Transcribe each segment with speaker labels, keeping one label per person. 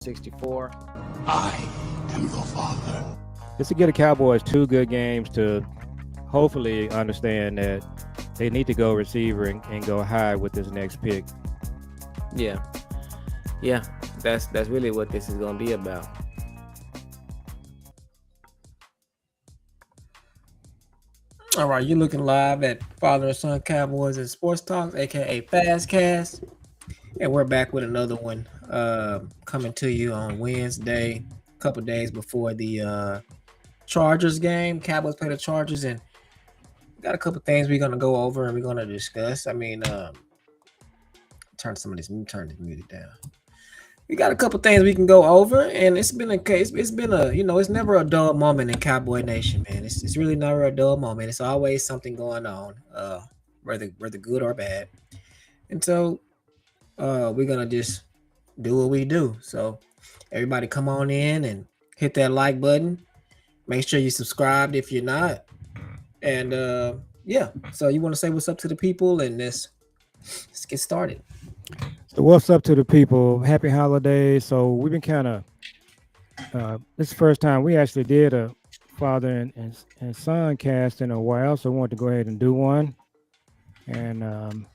Speaker 1: 64.
Speaker 2: I am the father.
Speaker 3: Just to get the Cowboys 2 good games to hopefully understand that they need to go receiver and go high with this next pick.
Speaker 1: Yeah, yeah, that's really what this is gonna be about.
Speaker 4: All right, you're looking live at Father and Son Cowboys and Sports Talks, aka Fastcast, and we're back with another one. Coming to you on Wednesday, a couple days before the Chargers game. Cowboys play the Chargers, and got a couple things we're gonna go over and we're gonna discuss. I mean, turn this music down. We got a couple things we can go over, and it's been a case. It's been a it's never a dull moment in Cowboy Nation, man. It's really never a dull moment. It's always something going on, whether good or bad. And so, we're gonna just do what we do. So, everybody, come on in and hit that like button. Make sure you subscribed if you're not, and yeah. So, you want to say what's up to the people, and let's get started.
Speaker 3: So, what's up to the people? Happy holidays. So, we've been kind of, this is the first time we actually did a father and son cast in a while. So, I wanted to go ahead and do one. And I'm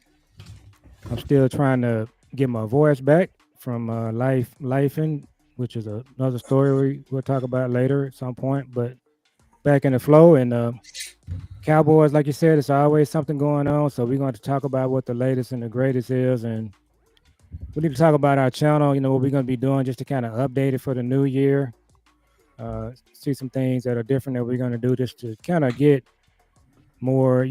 Speaker 3: still trying to get my voice back from lifing, which is another story we'll talk about later at some point. But back in the flow, and Cowboys, like you said, it's always something going on. So we're going to talk about what the latest and the greatest is, and we need to talk about our channel. What we're going to be doing just to kind of update it for the new year. See some things that are different that we're going to do just to kind of get more,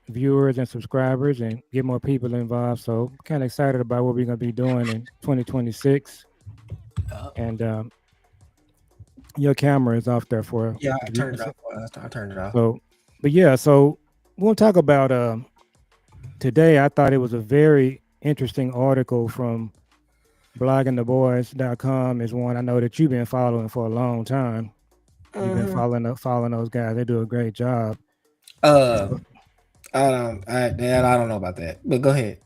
Speaker 3: viewers and subscribers and get more people involved. So kind of excited about what we're going to be doing in 2026. And your camera is off there for
Speaker 4: Yeah, I turned it off. I turned it off.
Speaker 3: So we'll talk about today. I thought it was a very interesting article from bloggingtheboys.com. Is one I know that you've been following for a long time. You've been following those guys. They do a great job.
Speaker 4: I don't know about that, but go ahead.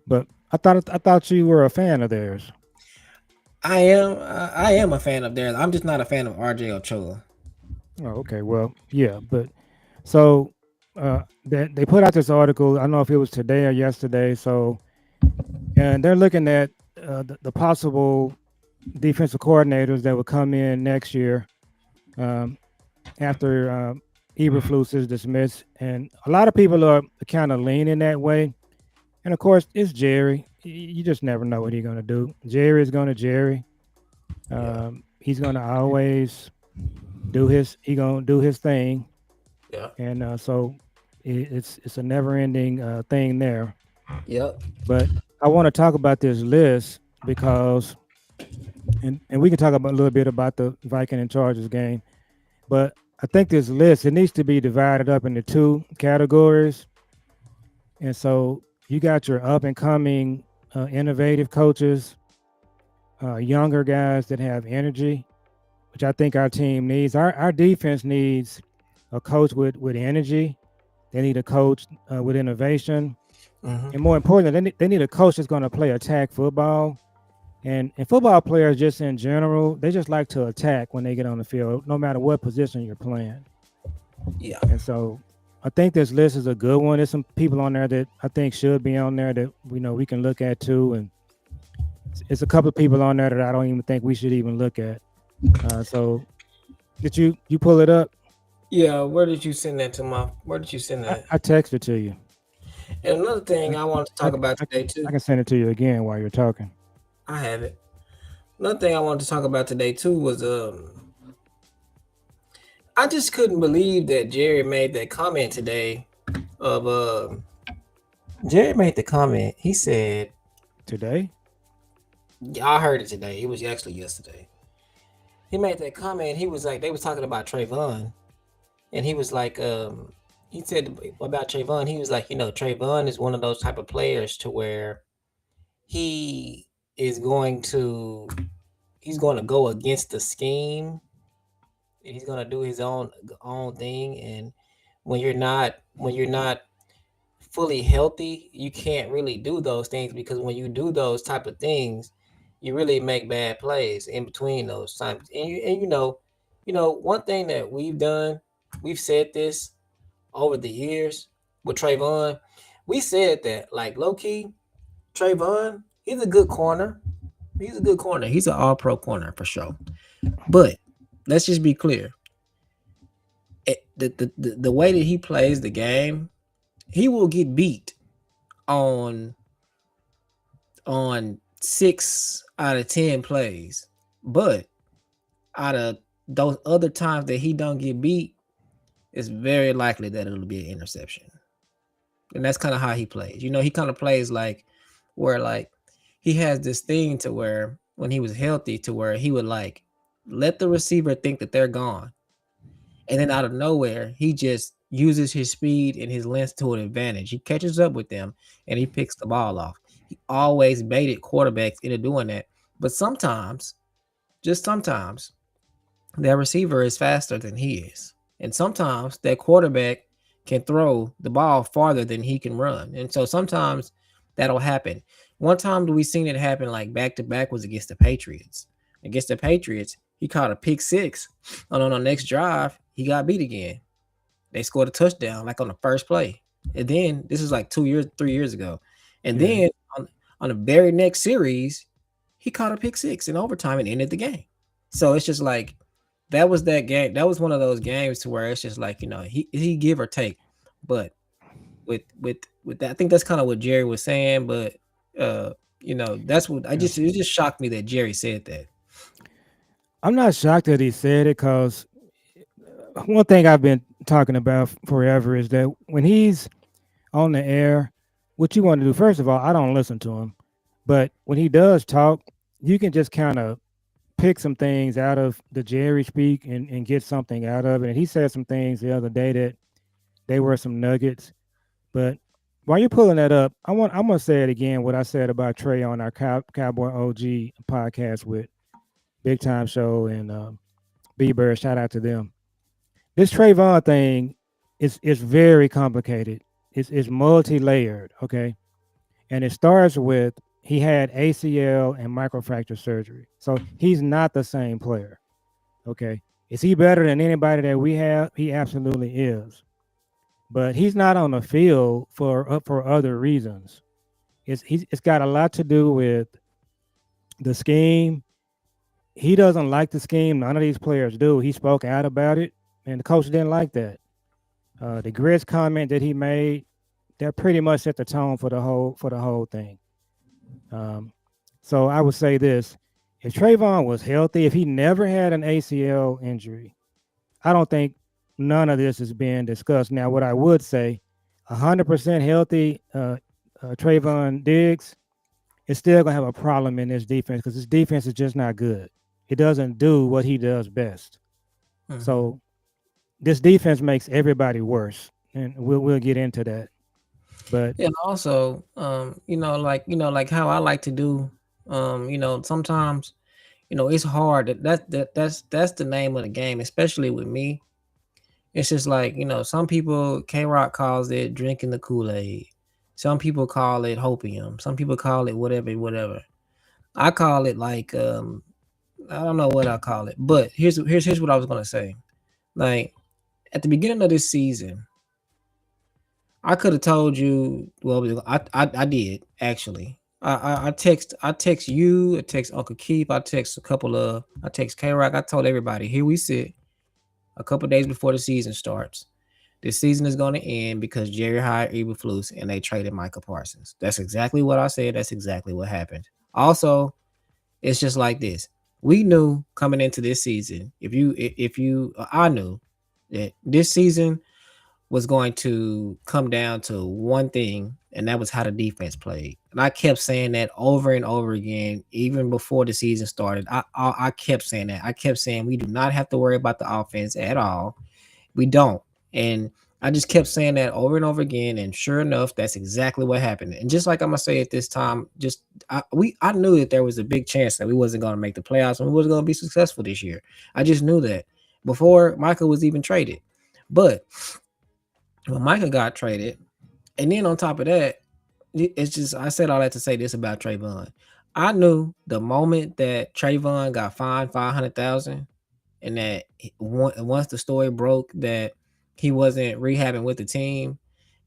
Speaker 3: But I thought you were a fan of theirs.
Speaker 4: I am a fan of theirs. I'm just not a fan of RJ Ochoa.
Speaker 3: Oh, okay. Well, yeah, but so they put out this article. I don't know if it was today or yesterday. So, and they're looking at the possible defensive coordinators that will come in next year after Fleus is dismissed, and a lot of people are kind of leaning that way. And of course, it's Jerry. You just never know what he's gonna do. Jerry is gonna Jerry. He's gonna always do his. He gonna do his thing.
Speaker 4: Yeah.
Speaker 3: And so it's a never-ending thing there.
Speaker 4: Yep.
Speaker 3: But I want to talk about this list because, and we can talk about a little bit about the Viking and Chargers game, but I think this list, it needs to be divided up into 2 categories. And so you got your up and coming innovative coaches, younger guys that have energy, which I think our team needs. Our defense needs a coach with energy. They need a coach with innovation. And more importantly, they need a coach that's going to play attack football. And football players, just in general, they just like to attack when they get on the field, no matter what position you're playing.
Speaker 4: Yeah.
Speaker 3: And so I think this list is a good one. There's some people on there that I think should be on there that we can look at too. And it's a couple of people on there that I don't even think we should even look at. So did you pull it up?
Speaker 4: Yeah. Where did you send that to where did you send that?
Speaker 3: I texted to you.
Speaker 4: And another thing I want to talk about today too.
Speaker 3: I can send it to you again while you're talking.
Speaker 4: I have it. Another thing I wanted to talk about today too was I just couldn't believe that Jerry made that comment today of Jerry made the comment. He said
Speaker 3: Today?
Speaker 4: Yeah, I heard it today. It was actually yesterday. He made that comment. He was like, they was talking about Trayvon, and he was like, he said about Trayvon. He was like, Trayvon is one of those type of players to where he is he's going to go against the scheme, and he's going to do his own thing. And when you're not fully healthy, you can't really do those things, because when you do those type of things, you really make bad plays in between those times. And one thing that we've said this over the years with Trayvon. We said that like low key, Trayvon, he's a good corner. He's a good corner. He's an all pro corner for sure. But let's just be clear. The way that he plays the game, he will get beat on 6 out of 10 plays. But out of those other times that he don't get beat, it's very likely that it'll be an interception. And that's kind of how he plays. He kind of plays like where like he has this thing to where when he was healthy to where he would like let the receiver think that they're gone. And then out of nowhere, he just uses his speed and his length to an advantage. He catches up with them and he picks the ball off. He always baited quarterbacks into doing that. But sometimes, just sometimes, that receiver is faster than he is. And sometimes that quarterback can throw the ball farther than he can run. And so sometimes that'll happen. One time we seen it happen like back to back was against the Patriots. Against the Patriots, he caught a pick six. And on the next drive, he got beat again. They scored a touchdown like on the first play. And then this is like 3 years ago. And then on the very next series, he caught a pick six in overtime and ended the game. So it's just like that was that game. That was one of those games to where it's just like, he give or take. But with that, I think that's kind of what Jerry was saying. But that's what it just shocked me that Jerry said that.
Speaker 3: I'm not shocked that he said it because one thing I've been talking about forever is that when he's on the air, what you want to do, first of all, I don't listen to him. But when he does talk, you can just kind of pick some things out of the Jerry speak and get something out of it. And he said some things the other day that they were some nuggets. But while you're pulling that up, I'm gonna say it again. What I said about Trey on our Cowboy OG podcast with Big Time Show and B Bird. Shout out to them. This Trayvon thing is very complicated. It's multi-layered. Okay, and it starts with he had ACL and microfracture surgery, so he's not the same player. Okay, is he better than anybody that we have? He absolutely is. But he's not on the field for other reasons. It's got a lot to do with the scheme. He doesn't like the scheme. None of these players do. He spoke out about it, and the coach didn't like that. The Grizz comment that he made, that pretty much set the tone for the whole thing. So I would say this: if Trayvon was healthy, if he never had an ACL injury, I don't think none of this is being discussed. Now, what I would say, 100% healthy Trayvon Diggs is still going to have a problem in this defense because this defense is just not good. It doesn't do what he does best. Mm-hmm. So this defense makes everybody worse, and we'll get into that. But
Speaker 4: and also, like how I like to do, sometimes, it's hard. That's the name of the game, especially with me. It's just like, some people, K-Rock calls it drinking the Kool-Aid. Some people call it hopium. Some people call it whatever. I call it like, I don't know what I call it. But here's what I was going to say. Like, at the beginning of this season, I could have told you, well, I did, actually. I text you, I text Uncle Keith, I text K-Rock. I told everybody, here we sit. A couple days before the season starts. This season is going to end because Jerry hired Fleus and they traded Micah Parsons. That's exactly what I said. That's exactly what happened. Also, it's just like this. We knew coming into this season, I knew that this season was going to come down to one thing, and that was how the defense played. And I kept saying that over and over again, even before the season started. I kept saying that. I kept saying we do not have to worry about the offense at all. We don't. And I just kept saying that over and over again. And sure enough, that's exactly what happened. And just like I'm gonna say at this time, I knew that there was a big chance that we wasn't gonna make the playoffs and we wasn't gonna be successful this year. I just knew that before Michael was even traded. But when Micah got traded, and then on top of that, it's just, I said all that to say this about Trayvon. I knew the moment that Trayvon got fined 500,000, and that once the story broke that he wasn't rehabbing with the team,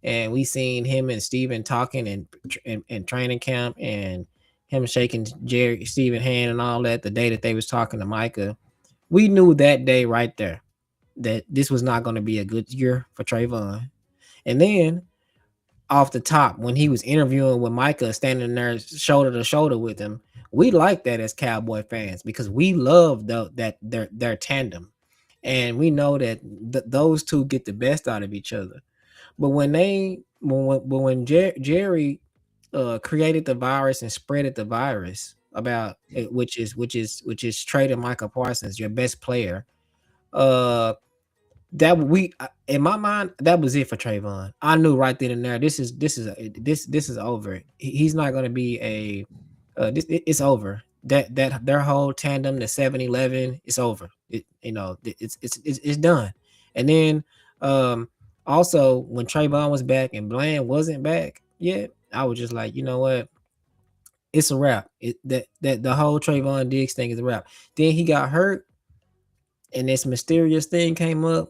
Speaker 4: and we seen him and Steven talking in training camp, and him shaking Jerry Steven hand and all that the day that they was talking to Micah, we knew that day right there that this was not going to be a good year for Trayvon. And then off the top, when he was interviewing with Micah, standing there shoulder to shoulder with him, we like that as Cowboy fans because we love that their tandem, and we know that those two get the best out of each other. But when Jerry created the virus and spreaded the virus about it, which is trading Michael Parsons, your best player, uh that we in my mind that was it for Trayvon. I knew right then and there this is over. He's not going to be it's over. That their whole tandem, the 7-11, it's over. It's done. And then also when Trayvon was back and Bland wasn't back yet, I was just like, you know what? It's a wrap. That the whole Trayvon Diggs thing is a wrap. Then he got hurt and this mysterious thing came up.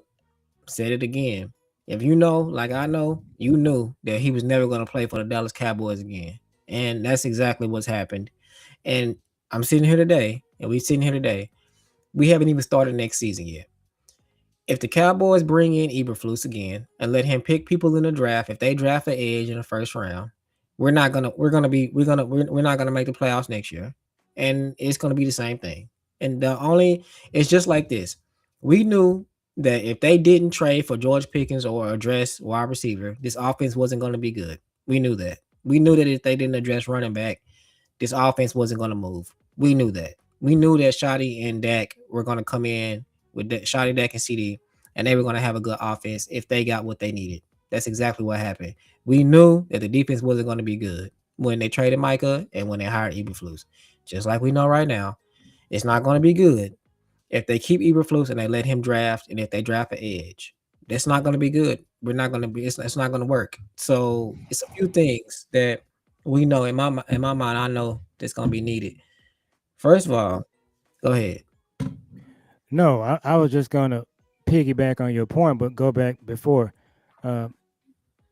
Speaker 4: Said it again. If you know, like I know, you knew that he was never going to play for the Dallas Cowboys again. And that's exactly what's happened. And I'm sitting here today, and we sitting here today. We haven't even started next season yet. If the Cowboys bring in Eberflus again and let him pick people in the draft, if they draft an edge in the first round, we're not gonna make the playoffs next year, and it's gonna be the same thing. And it's just like this. We knew that if they didn't trade for George Pickens or address wide receiver, this offense wasn't going to be good. We knew that. We knew that if they didn't address running back, this offense wasn't going to move. We knew that. We knew that Schotty and Dak were going to come in with Schotty, Dak, and CD, and they were going to have a good offense if they got what they needed. That's exactly what happened. We knew that the defense wasn't going to be good when they traded Micah and when they hired Eberflus. Just like we know right now, it's not going to be good if they keep Eberflus and they let him draft, and if they draft an edge. That's not going to be good. We're not going to be. It's not going to work. So it's a few things that we know in my mind. I know that's going to be needed. First of all, go ahead.
Speaker 3: No, I was just gonna piggyback on your point, but go back before. Uh,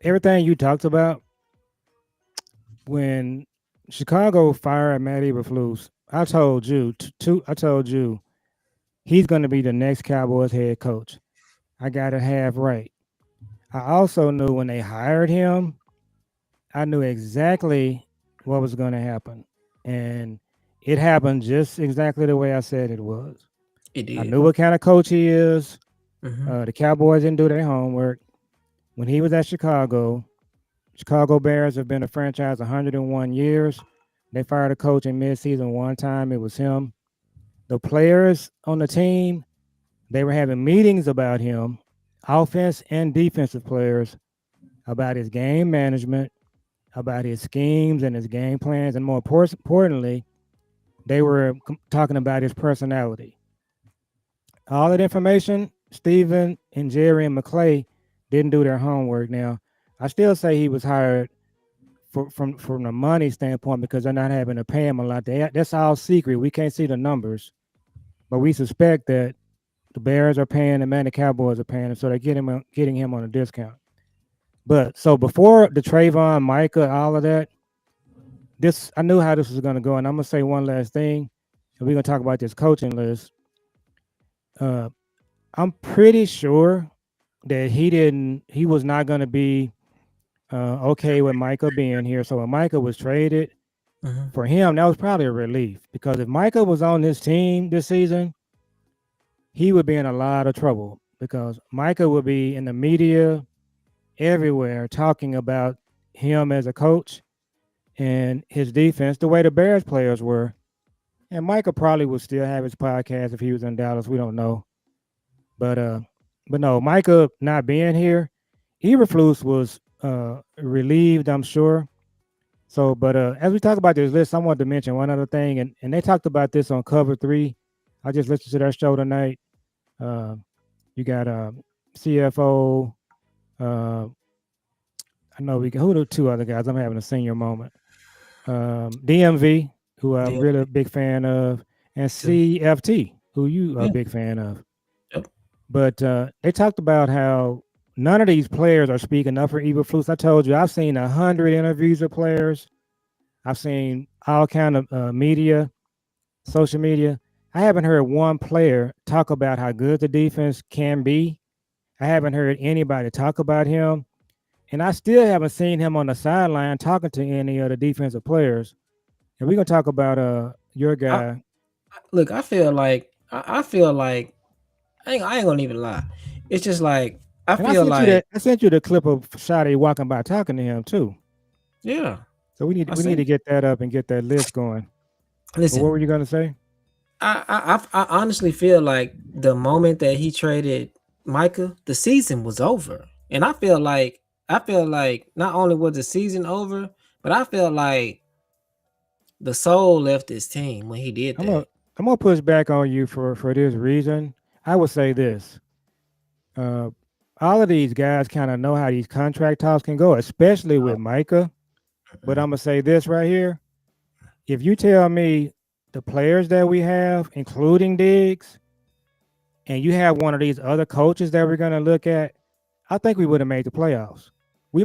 Speaker 3: Everything you talked about when Chicago fired Matt Eberflus, I told you I told you he's going to be the next Cowboys head coach. I got it half right. I also knew when they hired him, I knew exactly what was going to happen, and it happened just exactly the way I said it was.
Speaker 4: It
Speaker 3: I
Speaker 4: did.
Speaker 3: knew what kind of coach he is.
Speaker 4: Mm-hmm.
Speaker 3: The Cowboys didn't do their homework. When he was at Chicago Bears have been a franchise 101 years. They fired a coach in midseason one time. It was him. The players on the team, they were having meetings about him, offense and defensive players, about his game management, about his schemes and his game plans, and more importantly, they were talking about his personality. All that information, Steven and Jerry and McClay didn't do their homework. Now, I still say he was hired from the money standpoint because they're not having to pay him a lot. That's all secret. We can't see the numbers, but we suspect that the Bears are paying him and the Cowboys are paying him, so they're getting him on a discount. But so before the Trayvon, Micah, all of that, this I knew how this was going to go, and I'm gonna say one last thing, and we're gonna talk about this coaching list. Uh, I'm pretty sure that he was not going to be okay with Micah being here. So when Micah was traded,
Speaker 4: Mm-hmm.
Speaker 3: for him, that was probably a relief because if Micah was on this team this season, he would be in a lot of trouble because Micah would be in the media everywhere talking about him as a coach and his defense, the way the Bears players were. And Micah probably would still have his podcast if he was in Dallas. We don't know. But no, Micah not being here, Eberflus was relieved, I'm sure. So, but as we talk about this list, I wanted to mention one other thing, and they talked about this on Cover 3. I just listened to their show tonight. Uh, you got CFO. I know who are the two other guys? I'm having a senior moment. DMV, who I'm
Speaker 4: Yeah,
Speaker 3: really a big fan of, and
Speaker 4: too.
Speaker 3: CFT, who you are a
Speaker 4: Yeah.
Speaker 3: big fan of.
Speaker 4: Yep.
Speaker 3: But they talked about how none of these players are speaking up for Eberflus. I told you I've seen 100 interviews with players. I've seen all kind of media, social media. I haven't heard one player talk about how good the defense can be. I haven't heard anybody talk about him, and I still haven't seen him on the sideline talking to any of the defensive players. And we're gonna talk about your
Speaker 4: I,
Speaker 3: guy.
Speaker 4: look, I feel like I ain't gonna even lie. It's just like I
Speaker 3: And I
Speaker 4: feel
Speaker 3: sent you
Speaker 4: like
Speaker 3: that. I sent you the clip of Schotty walking by talking to him too.
Speaker 4: yeah.
Speaker 3: So we need
Speaker 4: I
Speaker 3: we need
Speaker 4: see.
Speaker 3: to get that up and get that list going. But what
Speaker 4: Listen,
Speaker 3: were you gonna say?
Speaker 4: I honestly feel like the moment that he traded Micah, the season was over, and I feel like not only was the season over, but I feel like the soul left his team when he did
Speaker 3: I'm gonna
Speaker 4: that.
Speaker 3: I'm gonna push back on you for this reason. I would say this. Uh, all of these guys kind of know how these contract talks can go, especially with Micah. But I'm gonna say this right here. If you tell me the players that we have, including Diggs, and you have one of these other coaches that we're gonna look at, I think we would have made the playoffs. We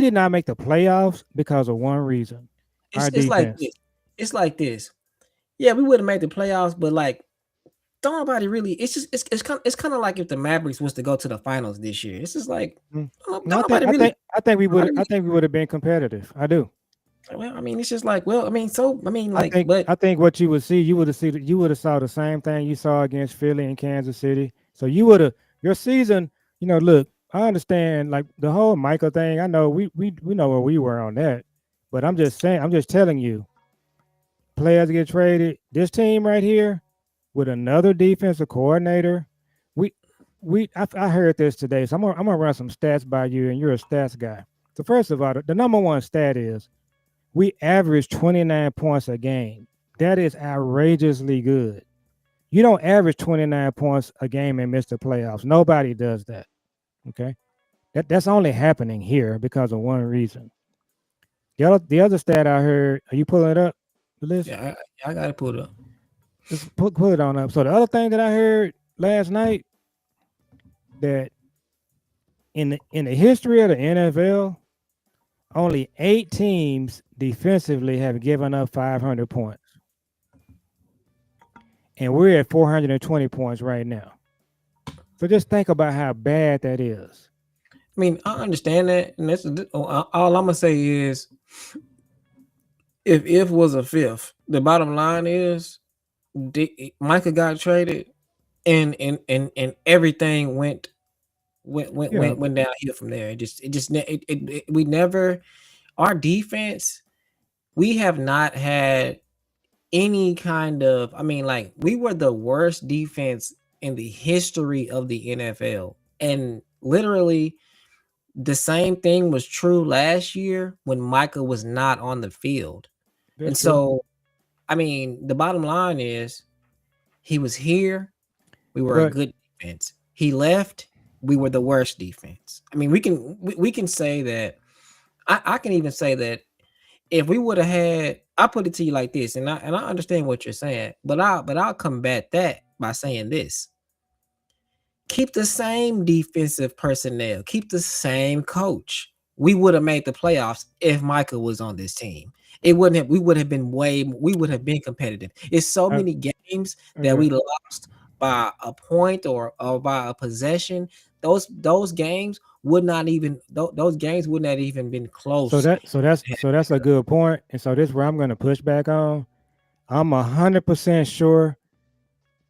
Speaker 3: did not make the playoffs because of one reason. Our
Speaker 4: It's like
Speaker 3: defense.
Speaker 4: this. It's like this. Yeah, we would have made the playoffs, but like don't nobody really. It's just it's kind of like if the Mavericks was to go to the finals this year. It's just like
Speaker 3: Mm. No,
Speaker 4: don't nobody really.
Speaker 3: I think we would have been competitive. I do.
Speaker 4: Well, I mean, it's just like, well, I mean, so I mean,
Speaker 3: I
Speaker 4: like,
Speaker 3: think
Speaker 4: but
Speaker 3: I think what you would see, you would have saw the same thing you saw against Philly and Kansas City. So you would have your season, look, I understand like the whole Michael thing. I know we know where we were on that. But I'm just saying, I'm just telling you, players get traded. This team right here with another defensive coordinator, we I heard this today. So I'm gonna run some stats by you, and you're a stats guy. So first of all, the number one stat is we average 29 points a game. That is outrageously good. You don't average 29 points a game and miss the playoffs. Nobody does that. Okay. That's only happening here because of one reason. The other stat I heard, are you pulling it up, the list?
Speaker 4: yeah, I gotta put up.
Speaker 3: Just put it on up. So the other thing that I heard last night that in the history of the NFL, only 8 teams defensively have given up 500 points. And we're at 420 points right now. So just think about how bad that is.
Speaker 4: I mean, I understand that, and that's all I'm gonna say is, if was a fifth, the bottom line is, Micah got traded, and everything
Speaker 3: Yeah,
Speaker 4: went downhill from there. We never our defense. We have not had any kind of. I mean, like we were the worst defense in the history of the NFL, and literally the same thing was true last year when Micah was not on the field.
Speaker 3: that's
Speaker 4: And
Speaker 3: true.
Speaker 4: so, I mean, the bottom line is he was here, we were a
Speaker 3: But
Speaker 4: good defense. He left, we were the worst defense. I mean, we can say that. I can even say that if we would have had, I put it to you like this, and I understand what you're saying, but I'll combat that by saying this: keep the same defensive personnel, keep the same coach. We would have made the playoffs if Michael was on this team. It wouldn't have. We would have been competitive. It's so
Speaker 3: uh,
Speaker 4: many games that
Speaker 3: okay.
Speaker 4: we lost by a point or by a possession. Those games would not even those games would not even been
Speaker 3: So
Speaker 4: close.
Speaker 3: that's a good point. And so this is where I'm going to push back on. I'm 100% sure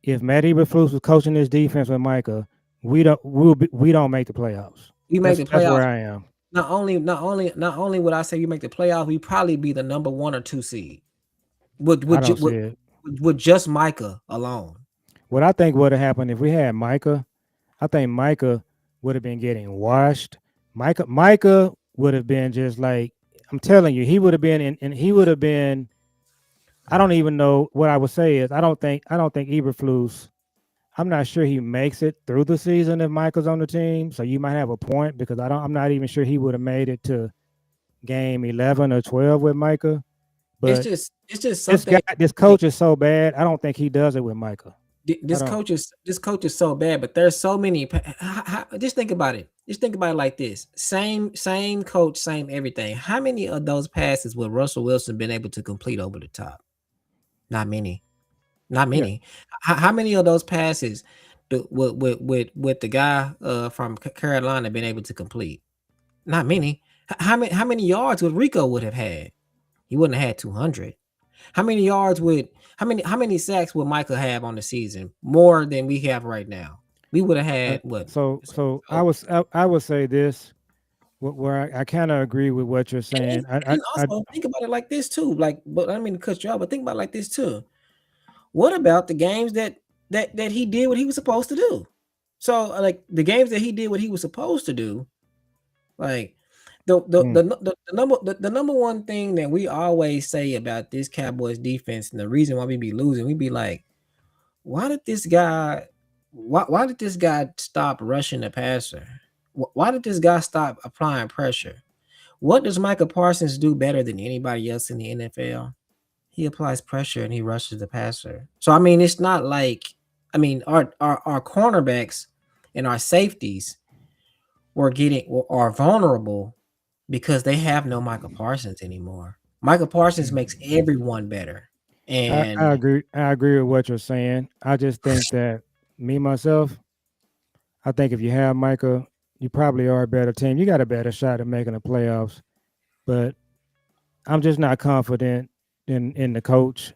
Speaker 3: if Matt Eberflus was coaching this defense with Micah, we don't make the playoffs.
Speaker 4: We make the
Speaker 3: That's where
Speaker 4: playoffs.
Speaker 3: I am.
Speaker 4: Not only would I say we make the playoffs, we probably be the number 1 or 2 seed
Speaker 3: I don't see it.
Speaker 4: with just Micah alone.
Speaker 3: What I think would have happened if we had Micah, I think Micah would have been getting washed. Micah would have been just like I'm telling you, he would have been and he would have been. I don't even know what I would say is I don't think Eberflus. I'm not sure he makes it through the season if Micah's on the team. So you might have a point because I'm not even sure he would have made it to game 11 or 12 with Micah. But
Speaker 4: it's just
Speaker 3: this guy,
Speaker 4: something.
Speaker 3: this coach is so bad. I don't think he does it with Micah. I don't.
Speaker 4: This coach is so bad, but there's so many. Just think about it. Just think about it like this: same coach, same everything. How many of those passes would Russell Wilson been able to complete over the top? Not many. Not
Speaker 3: Yeah.
Speaker 4: many. How many of those passes with the guy from Carolina been able to complete? Not many. How many yards would Rico would have had? He wouldn't have had 200. How many yards would how many sacks would Michael have on the season? More than we have right now. We would have had what?
Speaker 3: So
Speaker 4: Oh,
Speaker 3: I would say this, where I kind of agree with what you're saying.
Speaker 4: and also think about it like this too. Like, but I don't mean to cut you off, but think about it like this too. What about the games that he did what he was supposed to do? So like the games that he did what he was supposed to do, like the number one thing that we always say about this Cowboys defense and the reason why we be losing, we be like, why did this guy why did this guy stop rushing the passer? Why did this guy stop applying pressure? What does Michael Parsons do better than anybody else in the NFL? He applies pressure and he rushes the passer. So I mean, it's not like our cornerbacks and our safeties are vulnerable because they have no Michael Parsons anymore. Michael Parsons makes everyone better.
Speaker 3: I
Speaker 4: And
Speaker 3: agree. I agree with what you're saying. I just think that me myself, I think if you have Micah, you probably are a better team. You got a better shot at making the playoffs. But I'm just not confident in the coach.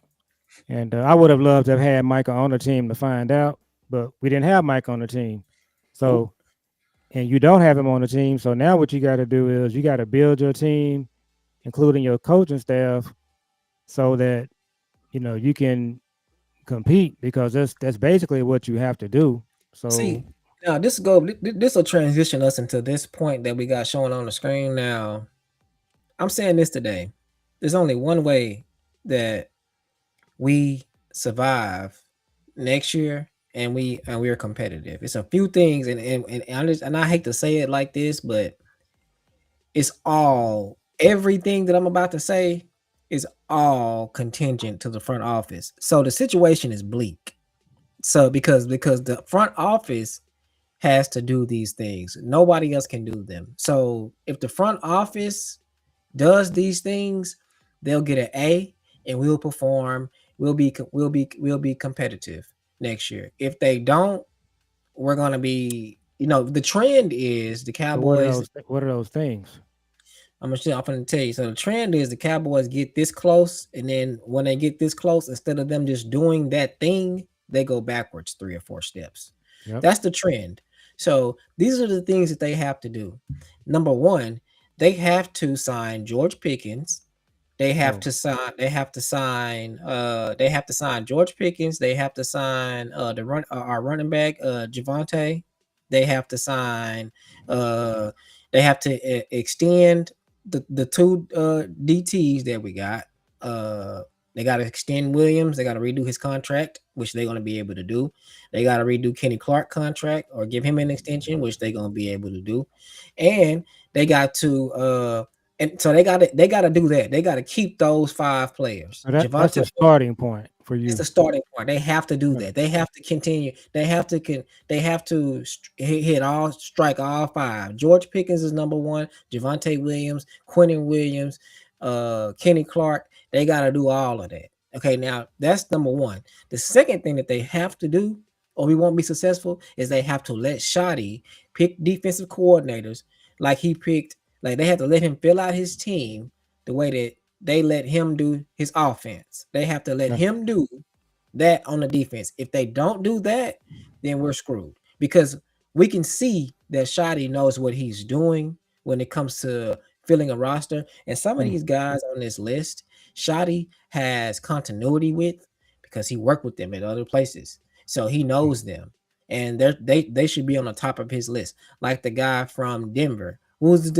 Speaker 3: And I would have loved to have had Micah on the team to find out, but we didn't have Mike on the team. So, and you don't have him on the team. So now what you got to do is you got to build your team, including your coaching staff, so that you can compete, because that's basically what you have to do. So
Speaker 4: see, now this will transition us into this point that we got showing on the screen now. I'm saying this today. There's only one way that we survive next year and we are competitive. It's a few things and I hate to say it like this, but it's all everything that I'm about to say is all contingent to the front office. So the situation is bleak. So because the front office has to do these things. Nobody else can do them. So if the front office does these things, they'll get an A and we'll perform. We'll be competitive next year. If they don't, we're gonna be. The trend is the
Speaker 3: so what are
Speaker 4: Cowboys.
Speaker 3: those what are those things?
Speaker 4: I'm gonna tell you. So the trend is the Cowboys get this close, and then when they get this close, instead of them just doing that thing, they go backwards 3 or 4 steps.
Speaker 3: Yep.
Speaker 4: That's the trend. So these are the things that they have to do. Number one, they have to sign George Pickens. They have
Speaker 3: Oh,
Speaker 4: to sign. They have to sign. They have to sign George Pickens. They have to sign our running back Javante. They have to sign. Uh, they have to extend the two DTs that we got. They got to extend Williams. They got to redo his contract, which they're going to be able to do. They got to redo Kenny Clark contract or give him an extension, which they're going to be able to do. And they got to and so they got to do that. They got to keep those 5 players.
Speaker 3: so that's
Speaker 4: Javante
Speaker 3: a starting point for
Speaker 4: it's
Speaker 3: you.
Speaker 4: the starting point. They have to do
Speaker 3: Yeah.
Speaker 4: that. They have to continue. They have to strike all 5. George Pickens is number 1. Javante Williams, Quentin Williams, Kenny Clark. They got to do all of that. Okay, now that's number 1. The second thing that they have to do, or we won't be successful, is they have to let Schotty pick defensive coordinators like he picked. Like they have to let him fill out his team the way that they let him do his offense. They have to let
Speaker 3: Yeah.
Speaker 4: him do that on the defense. If they don't do that, then we're screwed because we can see that Shotty knows what he's doing when it comes to filling a roster. And some of
Speaker 3: Mm.
Speaker 4: these guys on this list, Shotty has continuity with because he worked with them at other places. So he knows them. And they should be on the top of his list, like the guy from Denver.
Speaker 3: Yeah.
Speaker 4: Who's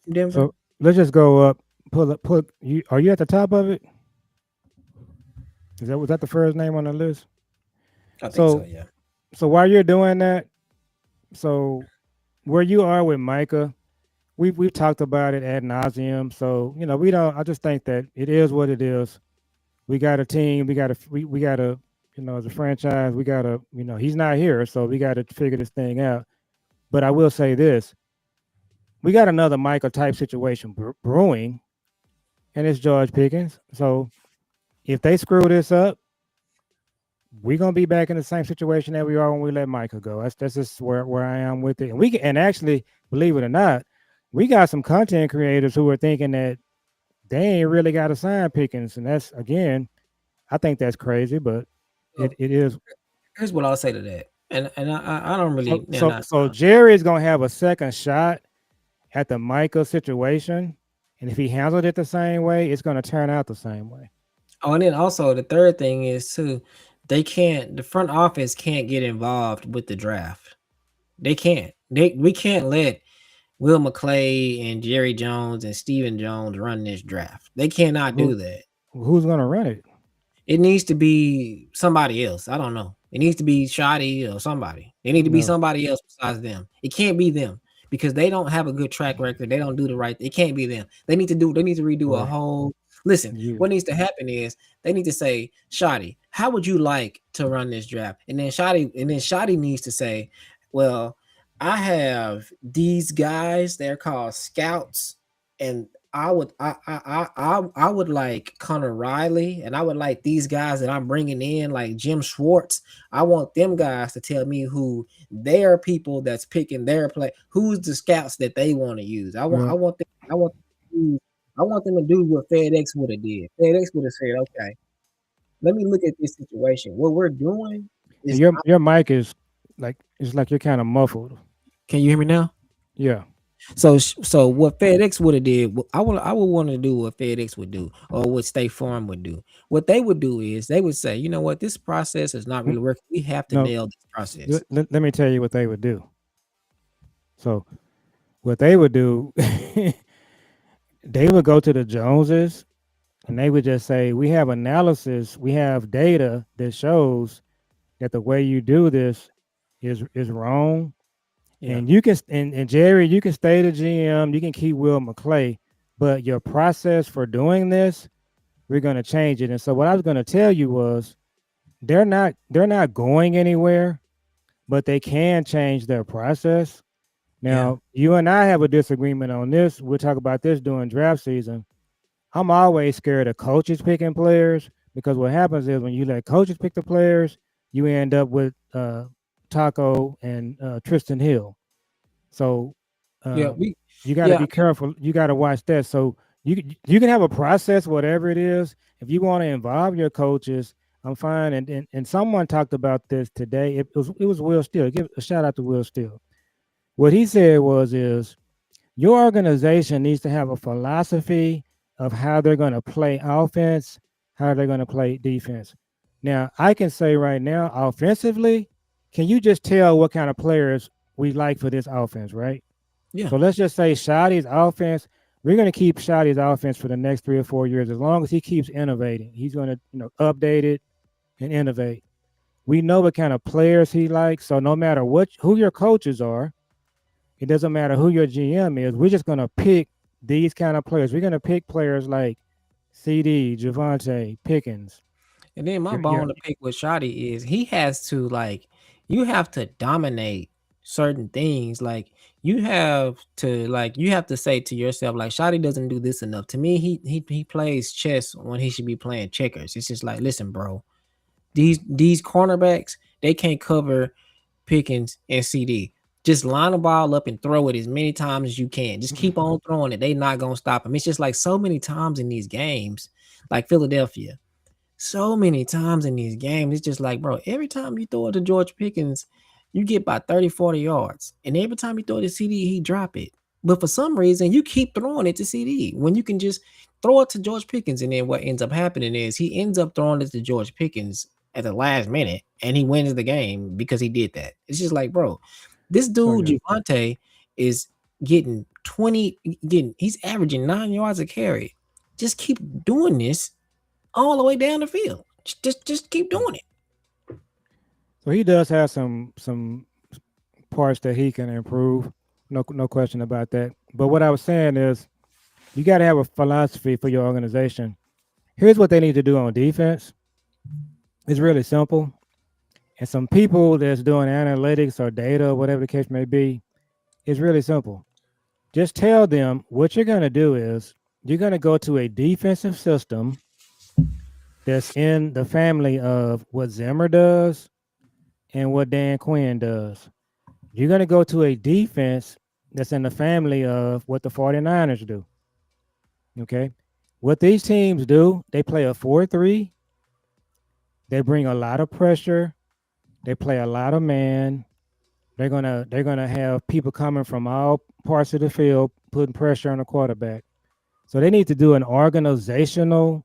Speaker 4: from Denver?
Speaker 3: So let's just go up. Pull up. Put you. Are you at the top of it? Was that the first name on the list?
Speaker 4: I think so.
Speaker 3: So
Speaker 4: Yeah.
Speaker 3: so while you're doing that, so where you are with Micah, we've talked about it ad nauseum. So we don't. I just think that it is what it is. We got a team. We got to as a franchise, we got to he's not here, so we got to figure this thing out. But I will say this: we got another Michael type situation brewing, and it's George Pickens. So if they screw this up, we're gonna be back in the same situation that we are when we let Michael go. That's just where I am with it. And actually, believe it or not, we got some content creators who are thinking that they ain't really got to sign Pickens, and that's again, I think that's crazy, but
Speaker 4: Well,
Speaker 3: it is.
Speaker 4: here's what I'll say to that, and I don't really,
Speaker 3: So Jerry's gonna have a second shot at the Michael situation, and if he handled it the same way, it's gonna turn out the same way.
Speaker 4: oh, and then also the third thing is too, the front office can't get involved with the draft. They can't. We can't let Will McClay and Jerry Jones and Stephen Jones run this draft. They cannot do
Speaker 3: Who
Speaker 4: that.
Speaker 3: who's gonna run it?
Speaker 4: It needs to be somebody else. I don't know. It needs to be Schotty or somebody. It need to be
Speaker 3: No,
Speaker 4: somebody else besides them. It can't be them because they don't have a good track record. They don't do the right. It can't be them. They need to redo a
Speaker 3: boy,
Speaker 4: whole. Listen,
Speaker 3: you.
Speaker 4: what needs to happen is they need to say, Schotty, how would you like to run this draft? And then Schotty needs to say, well, I have these guys. They're called scouts, and I would like Connor Riley, and I would like these guys that I'm bringing in, like Jim Schwartz. I want them guys to tell me who their people that's picking their play, who's the scouts that they want to use.
Speaker 3: Well,
Speaker 4: I want them to do what FedEx would have did. FedEx would have said, okay, let me look at this situation. What we're doing is,
Speaker 3: your mic is like it's like you're kind of muffled.
Speaker 4: can you hear me now?
Speaker 3: Yeah.
Speaker 4: So what FedEx would have did, I would want to do what FedEx would do or what State Farm would do. What they would do is they would say, you know what, this process is not
Speaker 3: N-
Speaker 4: really working. We have to
Speaker 3: No,
Speaker 4: nail this process.
Speaker 3: let me tell you what they would do. So what they would do, they would go to the Joneses and they would just say, "We have analysis, we have data that shows that the way you do this is wrong."
Speaker 4: Yeah,
Speaker 3: And you can and Jerry, you can stay the GM, you can keep Will McClay, but your process for doing this, we're gonna change it. And so what I was gonna tell you was they're not going anywhere, but they can change their process.
Speaker 4: yeah,
Speaker 3: Now, you and I have a disagreement on this. We'll talk about this during draft season. I'm always scared of coaches picking players because what happens is when you let coaches pick the players, you end up with Taco and Tristan Hill. So
Speaker 4: yeah.
Speaker 3: um, you got to
Speaker 4: Yeah,
Speaker 3: be careful. You got to watch that. So you can have a process, whatever it is. If you want to involve your coaches, I'm fine. And someone talked about this today. It was Will Steele. Give a shout out to Will Steele. What he said is your organization needs to have a philosophy of how they're going to play offense, how they're going to play defense. Now, I can say right now, offensively, can you just tell what kind of players we like for this offense, right?
Speaker 4: yeah.
Speaker 3: So let's just say Shotty's offense, we're going to keep Shotty's offense for the next 3 or 4 years as long as he keeps innovating. He's going to, update it and innovate. We know what kind of players he likes. So no matter who your coaches are, it doesn't matter who your GM is. We're just going to pick these kind of players. We're going to pick players like CD, Javante, Pickens.
Speaker 4: And then my
Speaker 3: You're
Speaker 4: bone to pick with Shotty is he has to like you have to dominate certain things. Like you have to say to yourself, like Shotty doesn't do this enough. To me, he plays chess when he should be playing checkers. It's just like, listen, bro, these cornerbacks, they can't cover Pickens and CD. Just line the ball up and throw it as many times as you can. Just keep on throwing it. They not gonna stop him. It's just like so many times in these games, like Philadelphia. So many times in these games, it's just like, bro, every time you throw it to George Pickens, you get about 30, 40 yards. And every time you throw it to CD, he drop it. But for some reason, you keep throwing it to CD when you can just throw it to George Pickens. And then what ends up happening is he ends up throwing it to George Pickens at the last minute and he wins the game because he did that. It's just like, bro, this
Speaker 3: so
Speaker 4: dude,
Speaker 3: yeah.
Speaker 4: Javante, is getting 20, he's averaging 9 yards a carry. Just keep doing this all the way down the field. Just keep doing it.
Speaker 3: So he does have some parts that he can improve. No question about that. But what I was saying is, you got to have a philosophy for your organization. Here's what they need to do on defense. It's really simple. And some people that's doing analytics or data or whatever the case may be, it's really simple. Just tell them what you're going to do is you're going to go to a defensive system that's in the family of what Zimmer does and what Dan Quinn does. You're going to go to a defense that's in the family of what the 49ers do. Okay. What these teams do, they play a 4-3. They bring a lot of pressure. They play a lot of man. They're gonna have people coming from all parts of the field putting pressure on the quarterback. So they need to do an organizational,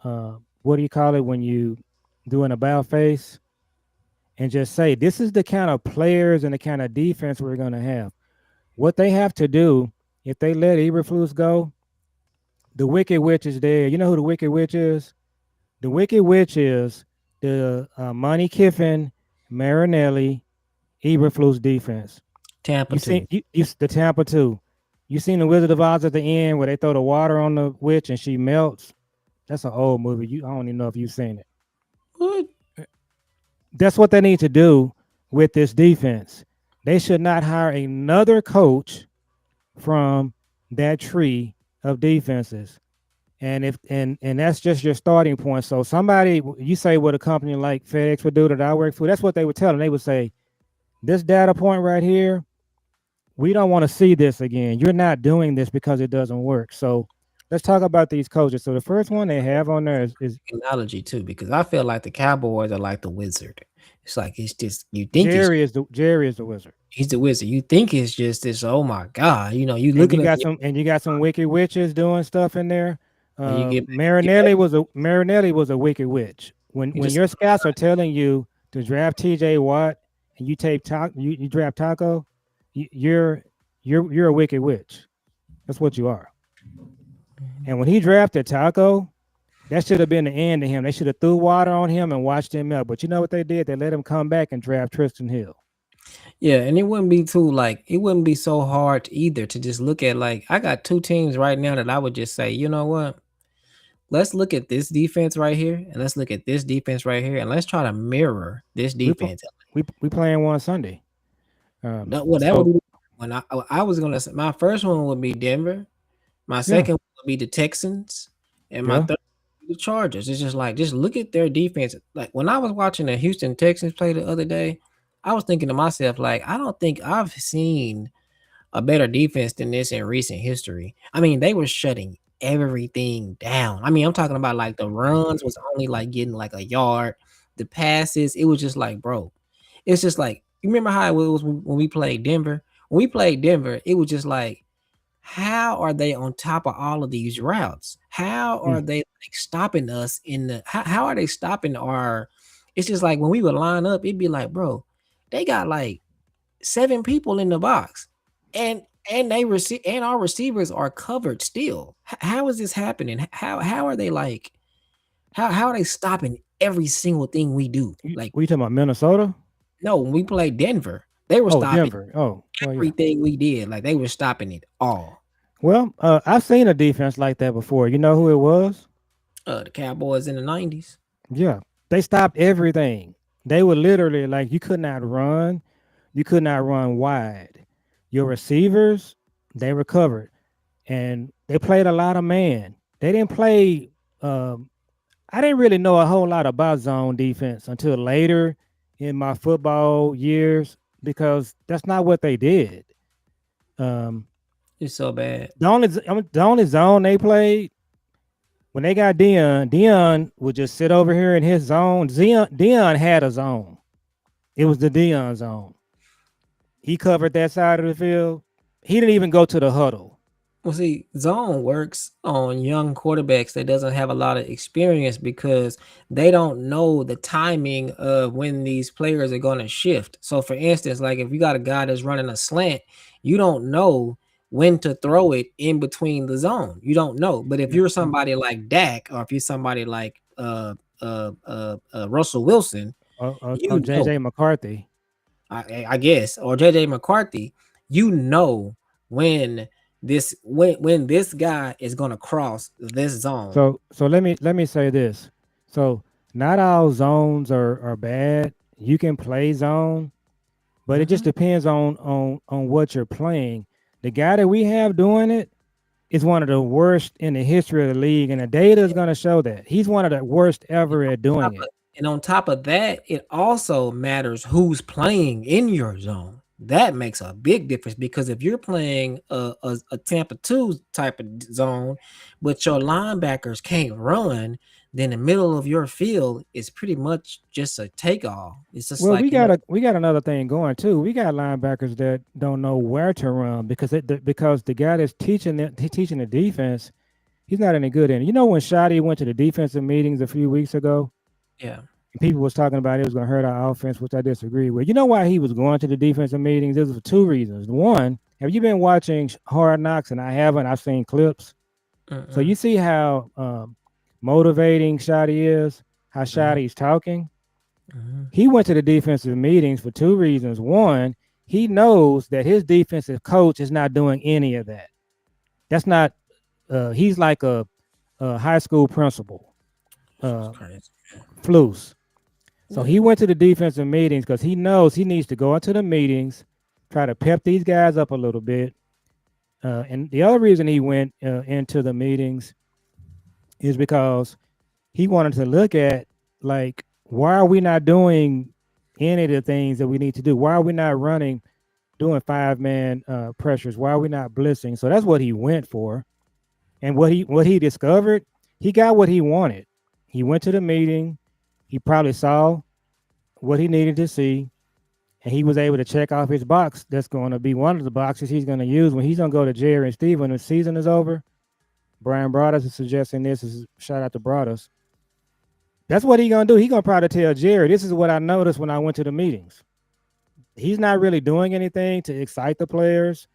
Speaker 3: what do you call it when you do an about face, and just say this is the kind of players and the kind of defense we're gonna have. What they have to do if they let Eberflus go, the Wicked Witch is there. You know who the Wicked Witch is? The Wicked Witch is the Monty Kiffin, Marinelli, Eberflus defense.
Speaker 4: Tampa
Speaker 3: You seen
Speaker 4: too.
Speaker 3: the Tampa too. You seen the Wizard of Oz at the end where they throw the water on the witch and she melts. That's an old movie. I don't even know if you've seen it.
Speaker 4: What?
Speaker 3: That's what they need to do with this defense. They should not hire another coach from that tree of defenses. And that's just your starting point. So somebody, you say what a company like FedEx would do that I work for, that's what they would tell them. They would say, this data point right here, we don't want to see this again. You're not doing this because it doesn't work. So let's talk about these coaches. So the first one they have on there is
Speaker 4: Analogy too, because I feel like the Cowboys are like the wizard. It's like it's just you think it's
Speaker 3: Jerry is the wizard.
Speaker 4: he's the wizard. You think it's just this. Oh my god! You know, you
Speaker 3: And you
Speaker 4: looking at
Speaker 3: got some wicked witches doing stuff in there.
Speaker 4: and
Speaker 3: Marinelli was a wicked witch. When
Speaker 4: you
Speaker 3: when
Speaker 4: just
Speaker 3: your scouts are telling you to draft TJ Watt and you draft Taco, you're a wicked witch. That's what you are. And when he drafted Taco, that should have been the end of him. They should have threw water on him and watched him out. But you know what they did? They let him come back and draft Tristan Hill.
Speaker 4: yeah, and it wouldn't be too like it wouldn't be so hard either to just look at like I got two teams right now that I would just say, you know what? Let's look at this defense right here, and let's look at this defense right here, and let's try to mirror this
Speaker 3: We pl-
Speaker 4: defense.
Speaker 3: we playing one Sunday.
Speaker 4: Well, that would
Speaker 3: So
Speaker 4: be when I was gonna say my first one would be Denver, my
Speaker 3: yeah,
Speaker 4: second would be the Texans, and my
Speaker 3: yeah.
Speaker 4: third would be the Chargers. It's just like just look at their defense. Like when I was watching the Houston Texans play the other day, I was thinking to myself, like, I don't think I've seen a better defense than this in recent history. I mean, they were shutting everything down. I mean, I'm talking about like the runs was only like getting like a yard, the passes, it was just like, bro, it's just like you remember how it was when we played Denver? When we played Denver, it was just like, how are they on top of all of these routes? How are
Speaker 3: Mm.
Speaker 4: they like stopping us in the how are they stopping our it's just like when we would line up, it'd be like, bro, they got like seven people in the box, and they receive and our receivers are covered still. How is this happening? How are they like how are they stopping every single thing we do? Like
Speaker 3: We talking about Minnesota?
Speaker 4: no, when we played Denver, they were
Speaker 3: Oh,
Speaker 4: stopping
Speaker 3: Denver. Oh, well, yeah.
Speaker 4: everything we did. Like they were stopping it all.
Speaker 3: Well, I've seen a defense like that before. You know who it was?
Speaker 4: The Cowboys in the 90s.
Speaker 3: Yeah, they stopped everything. They were literally like you could not run, you could not run wide. Your receivers, they recovered, and they played a lot of man. They didn't play. Um, I didn't really know a whole lot about zone defense until later in my football years because that's not what they did. Um,
Speaker 4: It's so bad.
Speaker 3: the only zone they played when they got Dion would just sit over here in his zone. Dion had a zone. It was the Dion zone. He covered that side of the field. He didn't even go to the huddle.
Speaker 4: Well, see, zone works on young quarterbacks that doesn't have a lot of experience because they don't know the timing of when these players are going to shift. So, for instance, like if you got a guy that's running a slant, you don't know when to throw it in between the zone. You don't know. But if
Speaker 3: Yeah.
Speaker 4: you're somebody like Dak or if you're somebody like Russell Wilson,
Speaker 3: Or
Speaker 4: you know.
Speaker 3: JJ McCarthy.
Speaker 4: I guess, or JJ McCarthy, you know when this when this guy is gonna cross this zone.
Speaker 3: So let me say this. So not all zones are bad. You can play zone, but it just
Speaker 4: Mhm.
Speaker 3: depends on what you're playing. The guy that we have doing it is one of the worst in the history of the league, and the data is going to show that he's one of the worst ever at doing
Speaker 4: Top
Speaker 3: it.
Speaker 4: of and on top of that, it also matters who's playing in your zone. That makes a big difference because if you're playing a Tampa 2 type of zone, but your linebackers can't run, then the middle of your field is pretty much just a takeoff. It's just
Speaker 3: Well, we
Speaker 4: like,
Speaker 3: got a we got another thing going too. We got linebackers that don't know where to run because the guy that's teaching the defense, he's not any good in it. You know when Schotty went to the defensive meetings a few weeks ago,
Speaker 4: yeah,
Speaker 3: people was talking about it was going to hurt our offense, which I disagree with. You know why he was going to the defensive meetings? This was for two reasons. One, have you been watching Hard Knocks? And I haven't. I've seen clips. So
Speaker 4: mm-mm,
Speaker 3: you see how motivating Shotty is, how
Speaker 4: mhm,
Speaker 3: Shotty's talking.
Speaker 4: mhm.
Speaker 3: He went to the defensive meetings for two reasons. One, he knows that his defensive coach is not doing any of that. That's not. He's like a high school principal,
Speaker 4: It's
Speaker 3: uh,
Speaker 4: crazy.
Speaker 3: Fleus. So
Speaker 4: Yeah.
Speaker 3: he went to the defensive meetings because he knows he needs to go into the meetings, try to pep these guys up a little bit. And the other reason he went into the meetings is because he wanted to look at, like, why are we not doing any of the things that we need to do? Why are we not running, doing 5-man pressures? Why are we not blitzing? So that's what he went for. And what he discovered, he got what he wanted. He went to the meeting. He probably saw what he needed to see, and he was able to check off his box. That's going to be one of the boxes he's going to use when he's going to go to Jerry and Steve when the season is over. Brian Broaddus is suggesting this. Is shout out to Broaddus. That's what he's going to do. He's going to probably tell Jerry, this is what I noticed when I went to the meetings. He's not really doing anything to excite the players.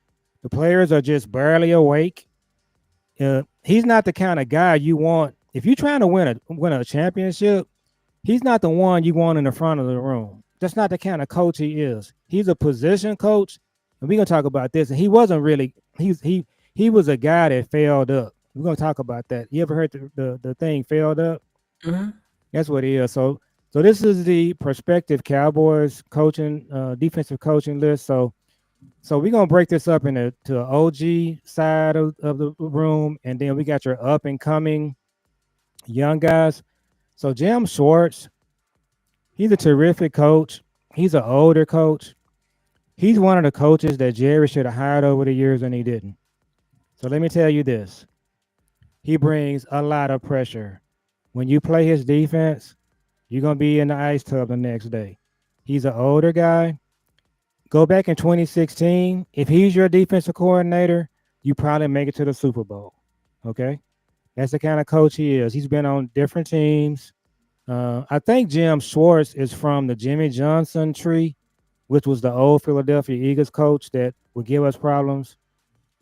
Speaker 3: The players are just barely awake. He's not the kind of guy you want. If you're trying to win a championship, he's not the one you want in the front of the room. That's not the kind of coach he is. He's a position coach, and we're gonna talk about this. And he wasn't really. He was a guy that failed up. We're gonna talk about that. You ever heard the thing failed up?
Speaker 4: Mhm.
Speaker 3: That's what he is. So this is the prospective Cowboys coaching defensive coaching list. So we're gonna break this up into to OG side of the room, and then we got your up and coming young guys. So Jim Schwartz, he's a terrific coach. He's an older coach. He's one of the coaches that Jerry should have hired over the years and he didn't. So let me tell you this. He brings a lot of pressure. When you play his defense, you're going to be in the ice tub the next day. He's an older guy. Go back in 2016. If he's your defensive coordinator, you probably make it to the Super Bowl. Okay? That's the kind of coach he is. He's been on different teams. I think Jim Schwartz is from the Jimmy Johnson tree, which was the old Philadelphia Eagles coach that would give us problems.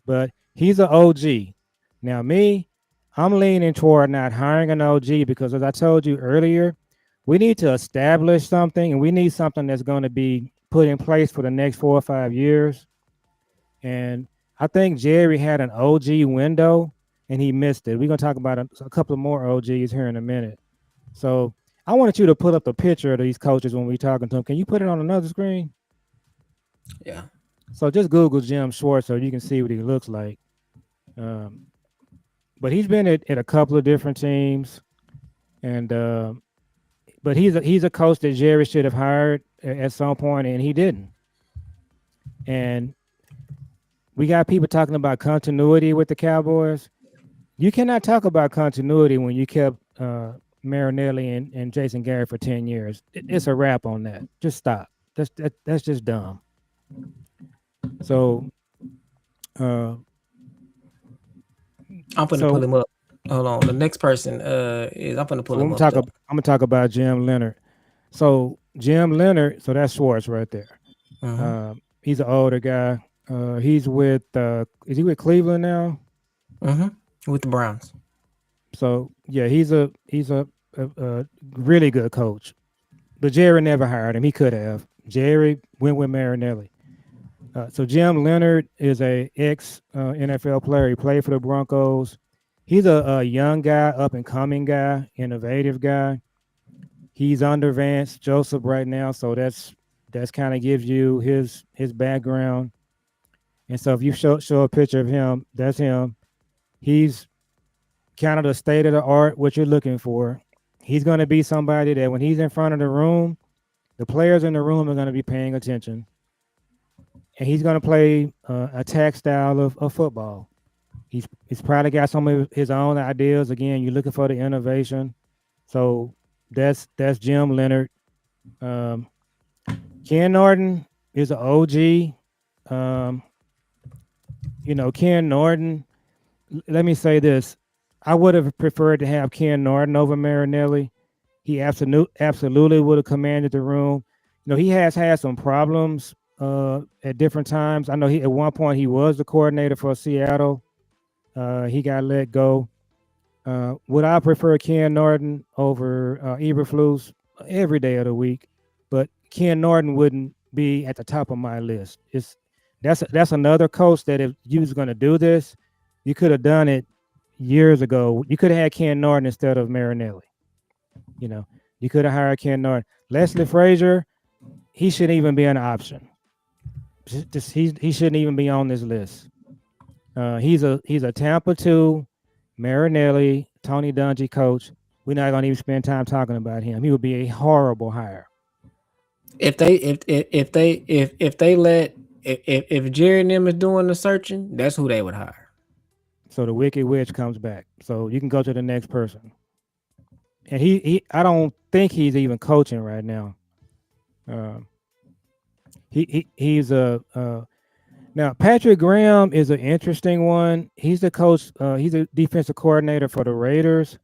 Speaker 3: But he's an OG. Now, me, I'm leaning toward not hiring an OG because, as I told you earlier, we need to establish something and we need something that's going to be put in place for the next 4 or 5 years. And I think Jerry had an OG window and he missed it. We're going to talk about a couple of more OGs here in a minute. So I wanted you to put up the picture of these coaches when we're talking to them. Can you put it on another screen?
Speaker 4: Yeah.
Speaker 3: So just Google Jim Schwartz so you can see what he looks like. But he's been at a couple of different teams, and but he's a coach that Jerry should have hired at some point, and he didn't. And we got people talking about continuity with the Cowboys. You cannot talk about continuity when you kept Marinelli and Jason Garrett for 10 years. It's a wrap on that. Just stop. That's just dumb. So
Speaker 4: I'm gonna pull
Speaker 3: so
Speaker 4: him up. Hold on. The next person is I'm gonna pull
Speaker 3: so
Speaker 4: him up though.
Speaker 3: I'm gonna talk about Jim Leonard. So Jim Leonard, so that's Schwartz right there.
Speaker 4: Mhm.
Speaker 3: He's an older guy. He's with is he with Cleveland now?
Speaker 4: Mhm. With the Browns.
Speaker 3: So yeah, he's a really good coach. But Jerry never hired him. He could have. Jerry went with Marinelli. So Jim Leonard is a ex NFL player. He played for the Broncos. He's a young guy, up and coming guy, innovative guy. He's under Vance Joseph right now, so that's kind of gives you his background. And so if you show a picture of him, that's him. He's kind of the state of the art, what you're looking for. He's going to be somebody that when he's in front of the room, the players in the room are going to be paying attention. And he's going to play attack style of football. He's probably got some of his own ideas. Again, you're looking for the innovation. So that's Jim Leonard. Um, Ken Norton is an OG. Ken Norton. Let me say this: I would have preferred to have Ken Norton over Marinelli. He absolutely would have commanded the room. He has had some problems at different times. I know he at one point he was the coordinator for Seattle. He got let go. Would I prefer Ken Norton over Eberflus every day of the week? But Ken Norton wouldn't be at the top of my list. That's another coach that if you was going to do this, you could have done it years ago. You could have had Ken Norton instead of Marinelli. You could have hired Ken Norton. Leslie Frazier, he shouldn't even be an option. He shouldn't even be on this list. He's a Tampa 2 Marinelli, Tony Dungy coach. We're not going to even spend time talking about him. He would be a horrible hire.
Speaker 4: If Jerry and them is doing the searching, that's who they would hire.
Speaker 3: So the Wicked Witch comes back. So you can go to the next person. And he I don't think he's even coaching right now. He's now Patrick Graham is an interesting one. He's the coach. He's a defensive coordinator for the Raiders.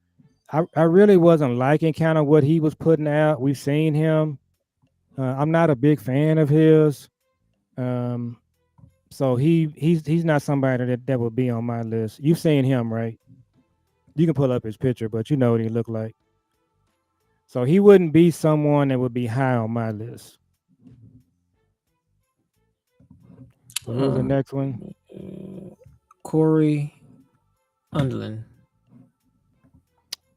Speaker 3: I really wasn't liking kind of what he was putting out. We've seen him. I'm not a big fan of his. So he's not somebody that would be on my list. You've seen him, right? You can pull up his picture, but you know what he looked like. So he wouldn't be someone that would be high on my list. So who's the next one?
Speaker 4: Corey Underlin.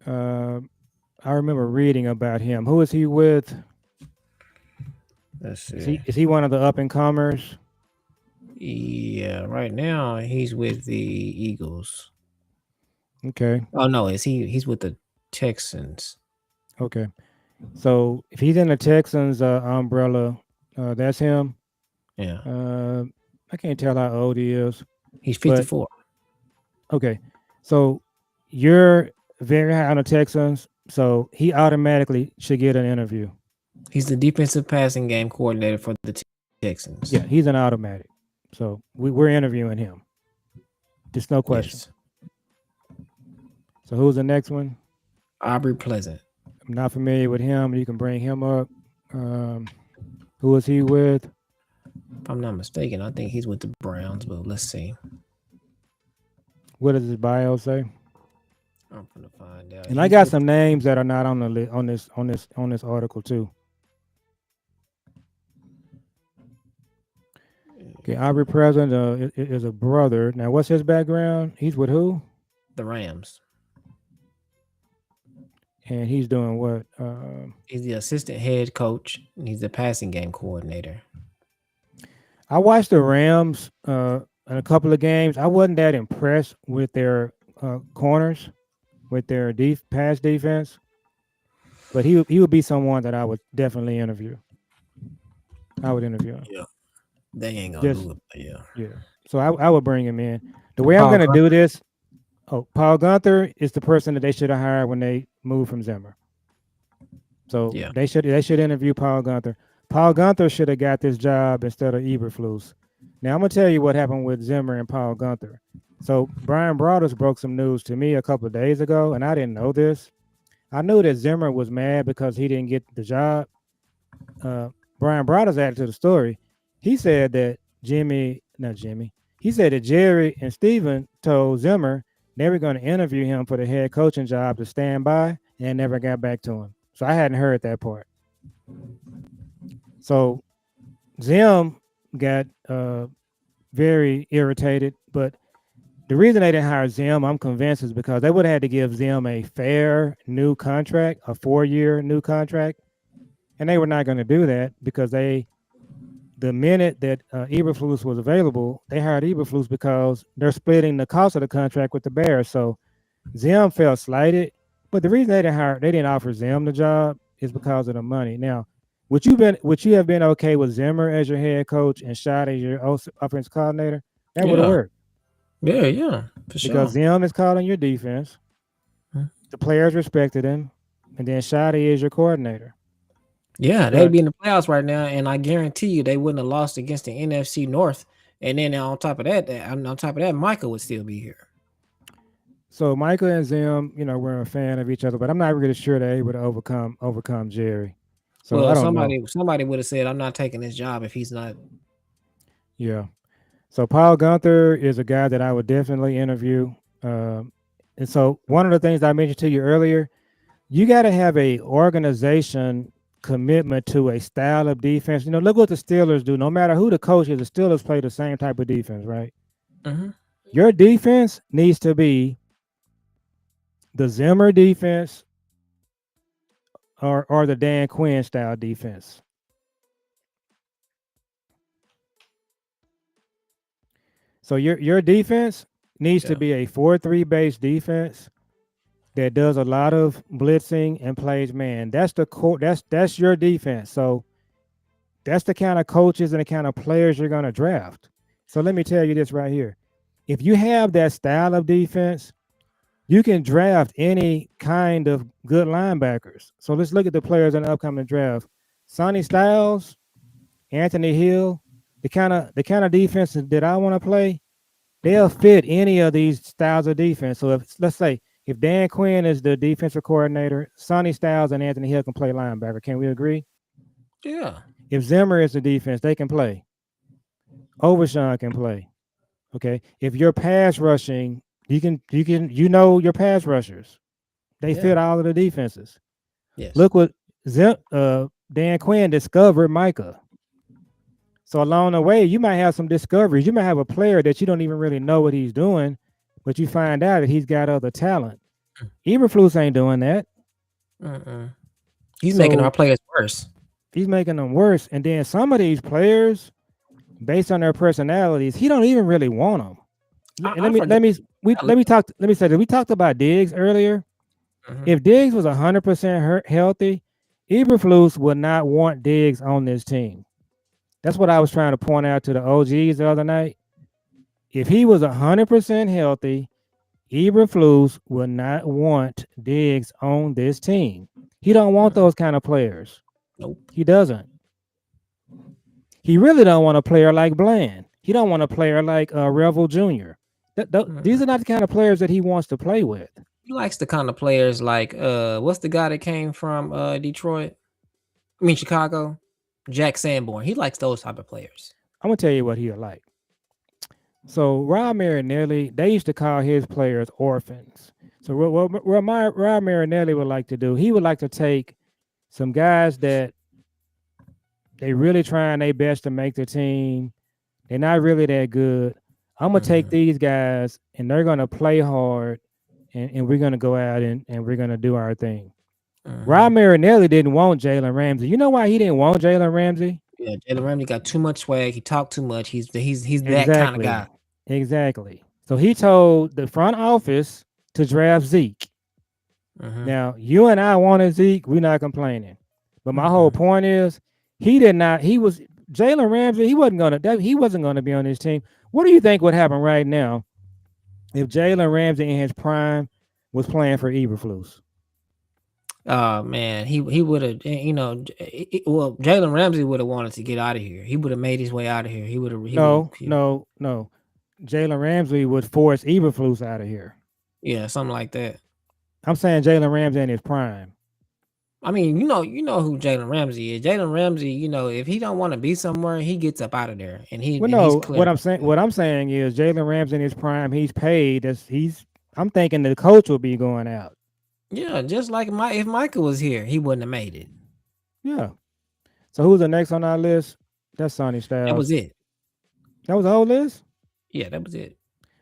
Speaker 3: I remember reading about him. Who is he with?
Speaker 4: Let's see.
Speaker 3: Is he one of the up and comers?
Speaker 4: Yeah, right now he's with the Eagles.
Speaker 3: Okay.
Speaker 4: Oh no, he's with the Texans.
Speaker 3: Okay. So if he's in the Texans umbrella, that's him.
Speaker 4: Yeah.
Speaker 3: I can't tell how old he is.
Speaker 4: He's 54.
Speaker 3: Okay. So you're very high on the Texans, so he automatically should get an interview.
Speaker 4: He's the defensive passing game coordinator for the Texans.
Speaker 3: Yeah, he's an automatic. So we're interviewing him. Just no question.
Speaker 4: Yes.
Speaker 3: So who's the next one?
Speaker 4: Aubrey Pleasant.
Speaker 3: I'm not familiar with him. You can bring him up. Who is he with?
Speaker 4: If I'm not mistaken, I think he's with the Browns, but let's see.
Speaker 3: What does his bio say?
Speaker 4: I'm gonna find out.
Speaker 3: And I got some names that are not on the list on this article too. Okay, Aubrey Pleasant is a brother. Now, what's his background? He's with who?
Speaker 4: The Rams.
Speaker 3: And he's doing what?
Speaker 4: He's the assistant head coach, and he's the passing game coordinator.
Speaker 3: I watched the Rams in a couple of games. I wasn't that impressed with their corners, with their pass defense. But he would be someone that I would definitely interview. I would interview him.
Speaker 4: Yeah. They ain't gonna do it.
Speaker 3: Yeah. So I would bring him in. The way I'm going to do this, Paul Gunther is the person that they should have hired when they moved from Zimmer. So they should interview Paul Gunther. Paul Gunther should have got this job instead of Eberflus. Now I'm gonna tell you what happened with Zimmer and Paul Gunther. So Brian Broaddus broke some news to me a couple of days ago, and I didn't know this. I knew that Zimmer was mad because he didn't get the job. Brian Broaddus added to the story. He said that he said that Jerry and Steven told Zimmer they were going to interview him for the head coaching job to stand by, and never got back to him. So I hadn't heard that part. So Zim got very irritated. But the reason they didn't hire Zim, I'm convinced, is because they would have had to give Zim a fair new contract, a 4-year new contract, and they were not going to do that because the minute that Eberflus was available, they hired Eberflus because they're splitting the cost of the contract with the Bears. So Zim felt slighted, but the reason they didn't offer Zim the job is because of the money. Now, would you have been okay with Zimmer as your head coach and Schott as your offense coordinator? That would have
Speaker 4: Yeah.
Speaker 3: worked
Speaker 4: Yeah, for sure.
Speaker 3: because Zim is calling your defense.
Speaker 4: Mhm.
Speaker 3: The players respected him, and then Schotty is your coordinator.
Speaker 4: Yeah, they'd
Speaker 3: But
Speaker 4: be in the playoffs right now, and I guarantee you they wouldn't have lost against the NFC North. And then on top of that, Michael would still be here.
Speaker 3: so Michael and Zim, we're a fan of each other, but I'm not really sure they're able to overcome Jerry. So
Speaker 4: Well,
Speaker 3: I don't know.
Speaker 4: somebody would have said, "I'm not taking this job if he's not."
Speaker 3: Yeah. So Paul Gunther is a guy that I would definitely interview. And so one of the things I mentioned to you earlier, you got to have a organization commitment to a style of defense. Look what the Steelers do. No matter who the coach is, the Steelers play the same type of defense, right?
Speaker 4: Mm-hmm.
Speaker 3: Your defense needs to be the Zimmer defense or the Dan Quinn style defense. So your defense needs to be a 4-3 base defense that does a lot of blitzing and plays man. That's the core. That's your defense. So that's the kind of coaches and the kind of players you're going to draft. So let me tell you this right here. If you have that style of defense, you can draft any kind of good linebackers. So let's look at the players in the upcoming draft. Sonny Styles, Anthony Hill, the kind of defenses that I want to play, they'll fit any of these styles of defense. So let's say if Dan Quinn is the defensive coordinator, Sonny Styles and Anthony Hill can play linebacker. Can we agree?
Speaker 4: Yeah.
Speaker 3: If Zimmer is the defense, they can play. Overshawn can play. Okay. If you're pass rushing, your pass rushers. They fit all of the defenses.
Speaker 4: Yes.
Speaker 3: Look what Dan Quinn discovered Micah. So along the way, you might have some discoveries. You might have a player that you don't even really know what he's doing, but you find out that he's got other talent. Eberflus ain't doing that.
Speaker 4: He's making our players worse.
Speaker 3: He's making them worse. And then some of these players, based on their personalities, he don't even really want them. Let me say that we talked about Diggs earlier.
Speaker 4: Mhm.
Speaker 3: If Diggs was 100% healthy, Eberflus would not want Diggs on this team. That's what I was trying to point out to the OGs the other night. If he was 100% healthy, Eberflus would not want Diggs on this team. He don't want those kind of players.
Speaker 4: Nope.
Speaker 3: He doesn't. He really don't want a player like Bland. He don't want a player like Revel Jr. These are not the kind of players that he wants to play with.
Speaker 4: He likes the kind of players like what's the guy that came from Detroit? I mean Chicago? Jack Sanborn. He likes those type of players.
Speaker 3: I'm gonna tell you what he'll like. So Rob Marinelli, they used to call his players orphans. So what Rob Marinelli would like to do, he would like to take some guys that they really trying their best to make the team. They're not really that good. I'm gonna take these guys and they're gonna play hard and we're gonna go out and we're gonna do our thing. Rob Marinelli didn't want Jalen Ramsey. You know why he didn't want Jalen Ramsey?
Speaker 4: Yeah, Jalen Ramsey got too much swag. He talked too much. He's that kind of guy.
Speaker 3: Exactly. So he told the front office to draft Zeke. Now, you and I wanted Zeke. We're not complaining. But my whole point is Jalen Ramsey, he wasn't gonna be on this team. What do you think would happen right now if Jalen Ramsey in his prime was playing for Eberflus?
Speaker 4: Oh man, he would have, well, Jalen Ramsey would have wanted to get out of here. He would have made his way out of here. No.
Speaker 3: Jalen Ramsey would force Eberflus out of here.
Speaker 4: Yeah, something like that.
Speaker 3: I'm saying Jalen Ramsey in his prime.
Speaker 4: I mean, you know who Jalen Ramsey is. Jalen Ramsey, if he don't want to be somewhere, he gets up out of there. And
Speaker 3: what I'm saying is Jalen Ramsey in his prime, he's paid. I'm thinking the coach will be going out.
Speaker 4: Yeah, just like if Michael was here, he wouldn't have made it.
Speaker 3: Yeah. So who's the next on our list? That's Sonny Styles.
Speaker 4: That was it.
Speaker 3: That was the whole list?
Speaker 4: Yeah, that was it.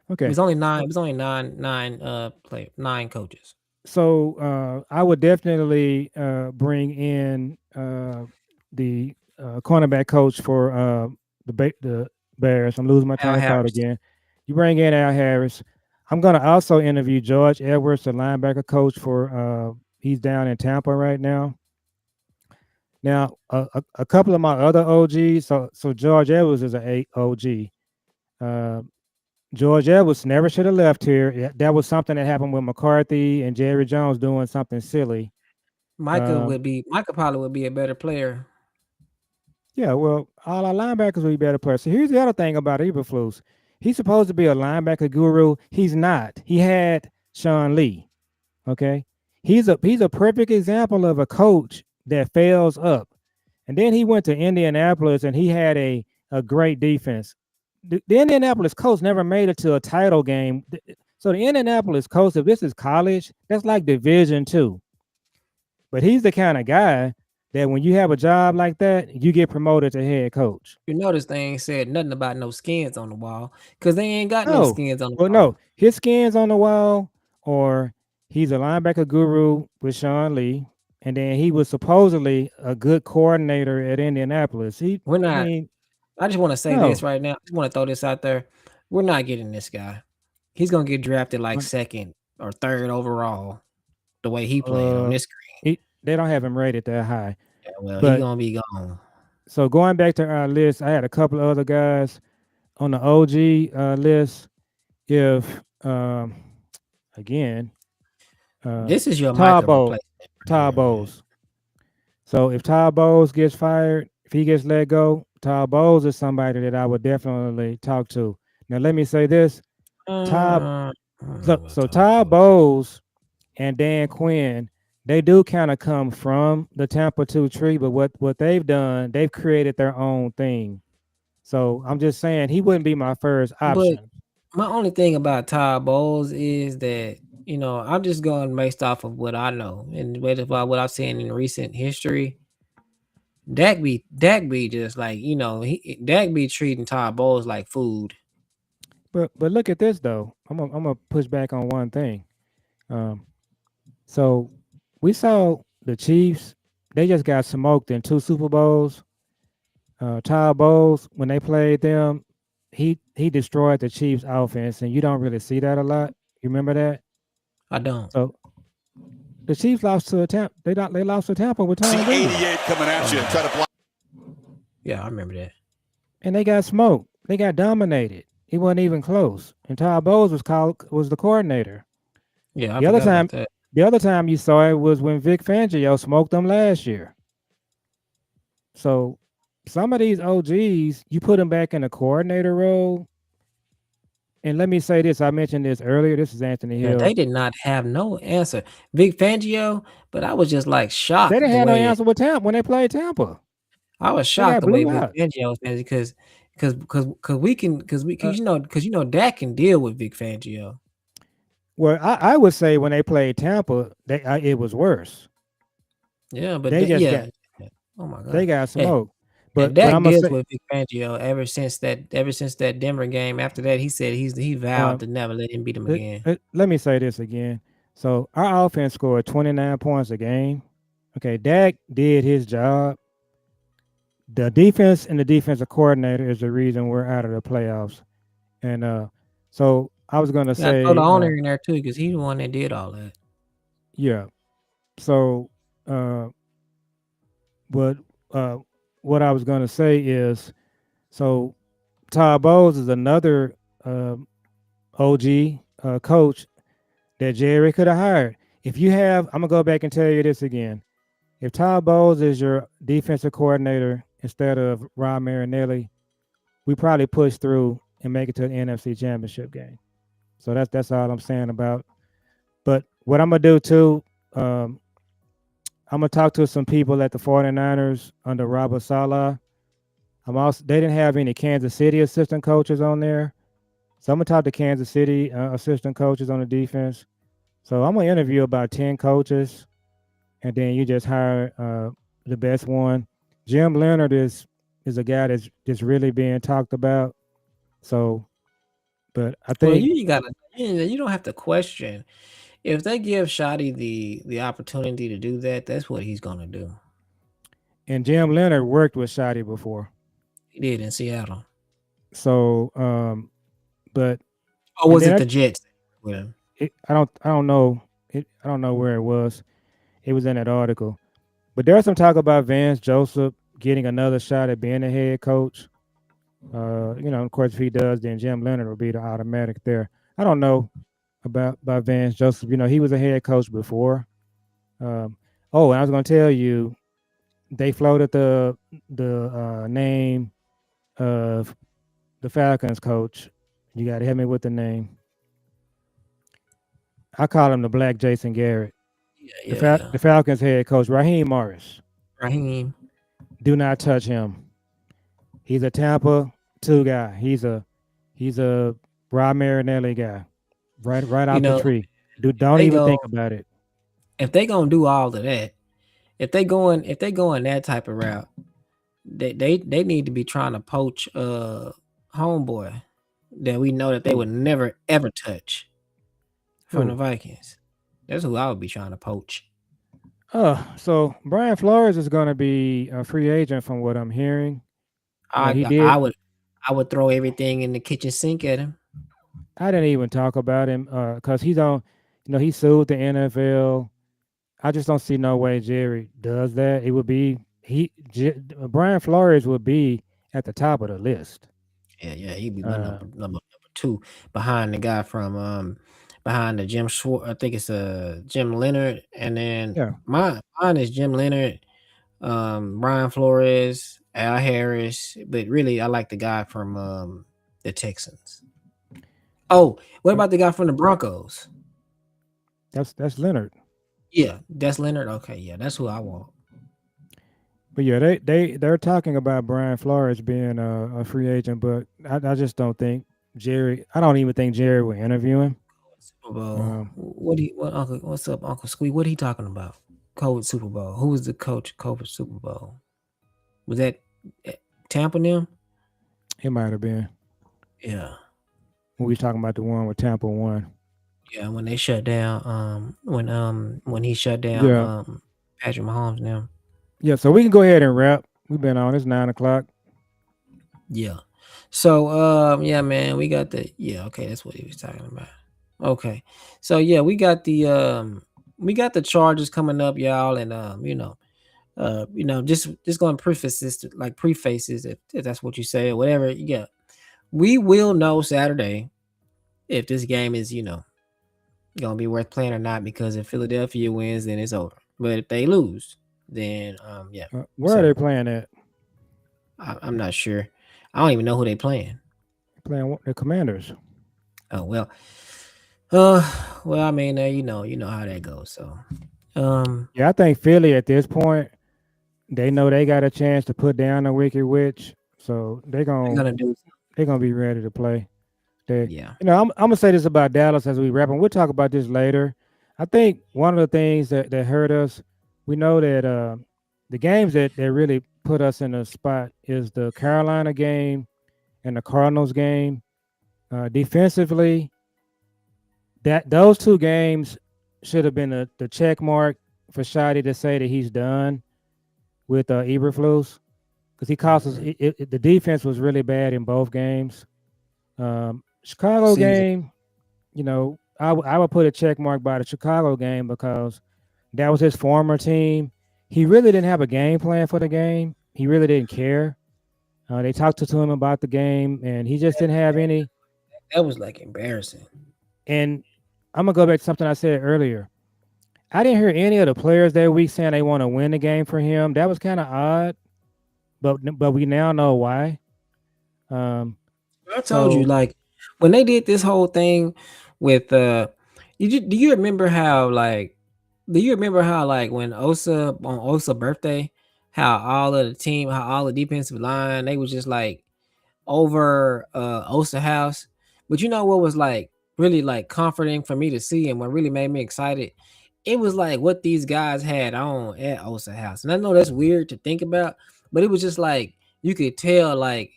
Speaker 4: It
Speaker 3: Okay.
Speaker 4: was only nine. It was only nine coaches.
Speaker 3: So I would definitely bring in the cornerback coach for the Bears. I'm losing my
Speaker 4: Al
Speaker 3: train of thought
Speaker 4: Harris.
Speaker 3: again. You bring in Al Harris. I'm going to also interview George Edwards, the linebacker coach for. He's down in Tampa right now. Now, a couple of my other OGs. So George Edwards is an OG. Uh, George Edwards never should have left here. That was something that happened with McCarthy and Jerry Jones doing something silly. Um,
Speaker 4: Micah probably would be a better player.
Speaker 3: yeah, well, all our linebackers will be better players. So here's the other thing about Eberflus. He's supposed to be a linebacker guru. He's not. He had Sean Lee. Okay. He's a perfect example of a coach that fails up. And then he went to Indianapolis and he had a great defense. The Indianapolis coach never made it to a title game. So the Indianapolis coach, if this is college, that's like Division II. But he's the kind of guy that when you have a job like that, you get promoted to head coach.
Speaker 4: You notice they ain't said nothing about no skins on the wall because they ain't got no
Speaker 3: No,
Speaker 4: skins on the
Speaker 3: well,
Speaker 4: wall.
Speaker 3: no, his skin's on the wall, or he's a linebacker guru with Sean Lee, and then he was supposedly a good coordinator at Indianapolis.
Speaker 4: We're
Speaker 3: I
Speaker 4: not.
Speaker 3: mean,
Speaker 4: I just want to say this
Speaker 3: no,
Speaker 4: right now. I just want to throw this out there. We're not getting this guy. He's gonna get drafted like second or third overall. The way he playing on
Speaker 3: uh,
Speaker 4: this screen.
Speaker 3: they don't have him rated that high.
Speaker 4: Yeah, well, he
Speaker 3: But
Speaker 4: gonna be gone.
Speaker 3: so going back to our list, I had a couple of other guys on the OG list. If again,
Speaker 4: This is your
Speaker 3: Todd
Speaker 4: Micah
Speaker 3: Bowles,
Speaker 4: replacement. Right
Speaker 3: Todd
Speaker 4: here, man.
Speaker 3: Bowles. So if Todd Bowles gets fired, if he gets let go, Todd Bowles is somebody that I would definitely talk to. Now let me say this: Todd,
Speaker 4: I don't know
Speaker 3: so,
Speaker 4: about
Speaker 3: so
Speaker 4: Todd
Speaker 3: Todd
Speaker 4: Bowles.
Speaker 3: Bowles and Dan Quinn, they do kind of come from the Tampa 2 tree, but what they've done, they've created their own thing. So I'm just saying he wouldn't be my first
Speaker 4: But
Speaker 3: option.
Speaker 4: my only thing about Todd Bowles is that I'm just going based off of what I know and based off what I've seen in recent history. Dak be just like Dak be treating Todd Bowles like food.
Speaker 3: But look at this though. I'm gonna push back on one thing. Um, so we saw the Chiefs. They just got smoked in 2 Super Bowls. Todd Bowles, when they played them, he destroyed the Chiefs' offense, and you don't really see that a lot. You remember that?
Speaker 4: I don't.
Speaker 3: So the Chiefs lost to Tampa. They lost to Tampa with Tom Brady,
Speaker 2: 88 coming at you. Try to block.
Speaker 4: Yeah, I remember that.
Speaker 3: and they got smoked. They got dominated. He wasn't even close. And Todd Bowles was the coordinator.
Speaker 4: Yeah, I
Speaker 3: The other
Speaker 4: forgot
Speaker 3: time,
Speaker 4: about that.
Speaker 3: the other time you saw it was when Vic Fangio smoked them last year. So some of these OGs, you put them back in a coordinator role. And let me say this: I mentioned this earlier. This is Anthony
Speaker 4: Yeah, they
Speaker 3: Hill.
Speaker 4: did not have no answer. Vic Fangio, but I was just like
Speaker 3: They
Speaker 4: shocked
Speaker 3: didn't
Speaker 4: the
Speaker 3: have no
Speaker 4: way
Speaker 3: answer with Tampa when they played Tampa.
Speaker 4: I was
Speaker 3: They
Speaker 4: shocked
Speaker 3: got
Speaker 4: the way
Speaker 3: blew
Speaker 4: Vic
Speaker 3: out.
Speaker 4: Fangio was managing
Speaker 3: Uh,
Speaker 4: because Dak can deal with Vic Fangio.
Speaker 3: well, I would say when they played Tampa, it was worse.
Speaker 4: Yeah, but
Speaker 3: They just
Speaker 4: yeah.
Speaker 3: got
Speaker 4: Oh my
Speaker 3: they
Speaker 4: god.
Speaker 3: got
Speaker 4: Hey,
Speaker 3: smoked.
Speaker 4: yeah,
Speaker 3: But
Speaker 4: Dak
Speaker 3: I'm gonna
Speaker 4: deals
Speaker 3: say,
Speaker 4: with Vic Fangio ever since that Denver game. After that, he said he vowed
Speaker 3: um,
Speaker 4: to never let him beat him again.
Speaker 3: let me say this again. So our offense scored 29 points a game. Okay, Dak did his job. The defense and the defensive coordinator is the reason we're out of the playoffs. And so I was gonna
Speaker 4: Yeah, I throw the
Speaker 3: say,
Speaker 4: owner in there too because he's the one that did all that.
Speaker 3: yeah. So uh, what uh, what I was gonna say is, so Todd Bowles is another OG coach that Jerry could have hired. If you have, I'm gonna go back and tell you this again. If Todd Bowles is your defensive coordinator instead of Ron Marinelli, we probably push through and make it to the NFC Championship game. So that's all I'm saying about. But what I'm gonna do too, I'm gonna talk to some people at the 49ers under Robert Saleh. They didn't have any Kansas City assistant coaches on there. So I'm gonna talk to Kansas City assistant coaches on the defense. So I'm gonna interview about 10 coaches, and then you just hire the best one. Jim Leonard is a guy that's just really being talked about. So, but I
Speaker 4: Well,
Speaker 3: think
Speaker 4: you don't have to question if they give Shotty the opportunity to do that. That's what he's gonna do.
Speaker 3: and Jim Leonard worked with Shotty before.
Speaker 4: He did in Seattle,
Speaker 3: So, but
Speaker 4: or
Speaker 3: and
Speaker 4: was
Speaker 3: then
Speaker 4: it the Jets with him?
Speaker 3: I don't know I don't know where it was. It was in that article. But there's some talk about Vance Joseph getting another shot at being a head coach. Of course, if he does, then Jim Leonard will be the automatic there. I don't know about Vance Joseph. He was a head coach before. Um, and I was going to tell you, they floated the name of the Falcons coach. You got to help me with the name. I call him the Black Jason Garrett.
Speaker 4: Yeah.
Speaker 3: The Falcons head coach, Raheem Morris.
Speaker 4: Raheem.
Speaker 3: Do not touch him. He's a Tampa 2 guy. He's a Rob Marinelli guy. Right
Speaker 4: You
Speaker 3: out the
Speaker 4: know,
Speaker 3: tree.
Speaker 4: if
Speaker 3: Don't
Speaker 4: they
Speaker 3: even
Speaker 4: go
Speaker 3: think about it.
Speaker 4: if they gonna do all of that, if they going that type of route, they need to be trying to poach homeboy that we know that they would never ever touch from the
Speaker 3: Who?
Speaker 4: Vikings. That's who I would be trying to poach.
Speaker 3: So Brian Flores is going to be a free agent from what I'm hearing. He
Speaker 4: I
Speaker 3: did.
Speaker 4: I would I would throw everything in the kitchen sink at him.
Speaker 3: I didn't even talk about him because he's on. He sued the NFL. I just don't see no way Jerry does that. It would be Brian Flores would be at the top of the list.
Speaker 4: Yeah, he'd be my
Speaker 3: Uh,
Speaker 4: number two behind the guy from behind the Jim Schwartz. I think it's Jim Leonard, and then
Speaker 3: yeah.
Speaker 4: mine is Jim Leonard, Brian Flores, Al Harris, but really I like the guy from the Texans. Oh, what
Speaker 3: uh,
Speaker 4: about the guy from the Broncos?
Speaker 3: that's Leonard.
Speaker 4: Yeah, that's Leonard. Okay, yeah, that's who I want.
Speaker 3: But yeah, they're talking about Brian Flores being a free agent, but I just don't think Jerry. I don't even think Jerry will interview him.
Speaker 4: Super Bowl.
Speaker 3: Um,
Speaker 4: What's up, Uncle Squee? What he talking about? COVID Super Bowl. Who was the coach of COVID Super Bowl? Was that Tampa them?
Speaker 3: it might have been
Speaker 4: Yeah.
Speaker 3: when we was talking about the one with Tampa won.
Speaker 4: Yeah, when they shut down, when he shut down
Speaker 3: Yeah,
Speaker 4: Patrick Mahomes now.
Speaker 3: yeah. So we can go ahead and wrap. We've been on. It's 9 o'clock.
Speaker 4: Yeah. So yeah, man, we got okay, that's what he was talking about. Okay. So yeah, we got the charges coming up, y'all, and just going to preface this like prefaces if that's what you say or whatever. Yeah. We will know Saturday if this game is, gonna be worth playing or not, because if Philadelphia wins, then it's over. But if they lose, then yeah.
Speaker 3: Where are they playing at?
Speaker 4: I'm not sure. I don't even know who they playing.
Speaker 3: Playing the Commanders.
Speaker 4: Oh well. I mean, you know how that goes. So,
Speaker 3: Yeah, I think Philly at this point, they know they got a chance to put down the Wicked Witch, so
Speaker 4: they're gonna do.
Speaker 3: they're gonna be ready to play.
Speaker 4: Yeah.
Speaker 3: I'm gonna say this about Dallas as we wrap, and we'll talk about this later. I think one of the things that hurt us, we know that the games that really put us in a spot is the Carolina game and the Cardinals game. Defensively, that those two games should have been the check mark for Shotty to say that he's done with Eberflus, because he cost us. The defense was really bad in both games. Chicago
Speaker 4: Season.
Speaker 3: game, I would put a check mark by the Chicago game because that was his former team. He really didn't have a game plan for the game. He really didn't care. They talked to him about the game, and he just didn't have any.
Speaker 4: That was like embarrassing.
Speaker 3: And I'm gonna go back to something I said earlier. I didn't hear any of the players that week saying they want to win the game for him. That was kind of odd, but we now know why.
Speaker 4: I told you, like when they did this whole thing with do you remember how like when Osa birthday, how all of the team, how all the defensive line, they was just like over Osa house. But you know what was like really like comforting for me to see, and what really made me excited, it was like what these guys had on at Osa house. And I know that's weird to think about, but it was just like you could tell, like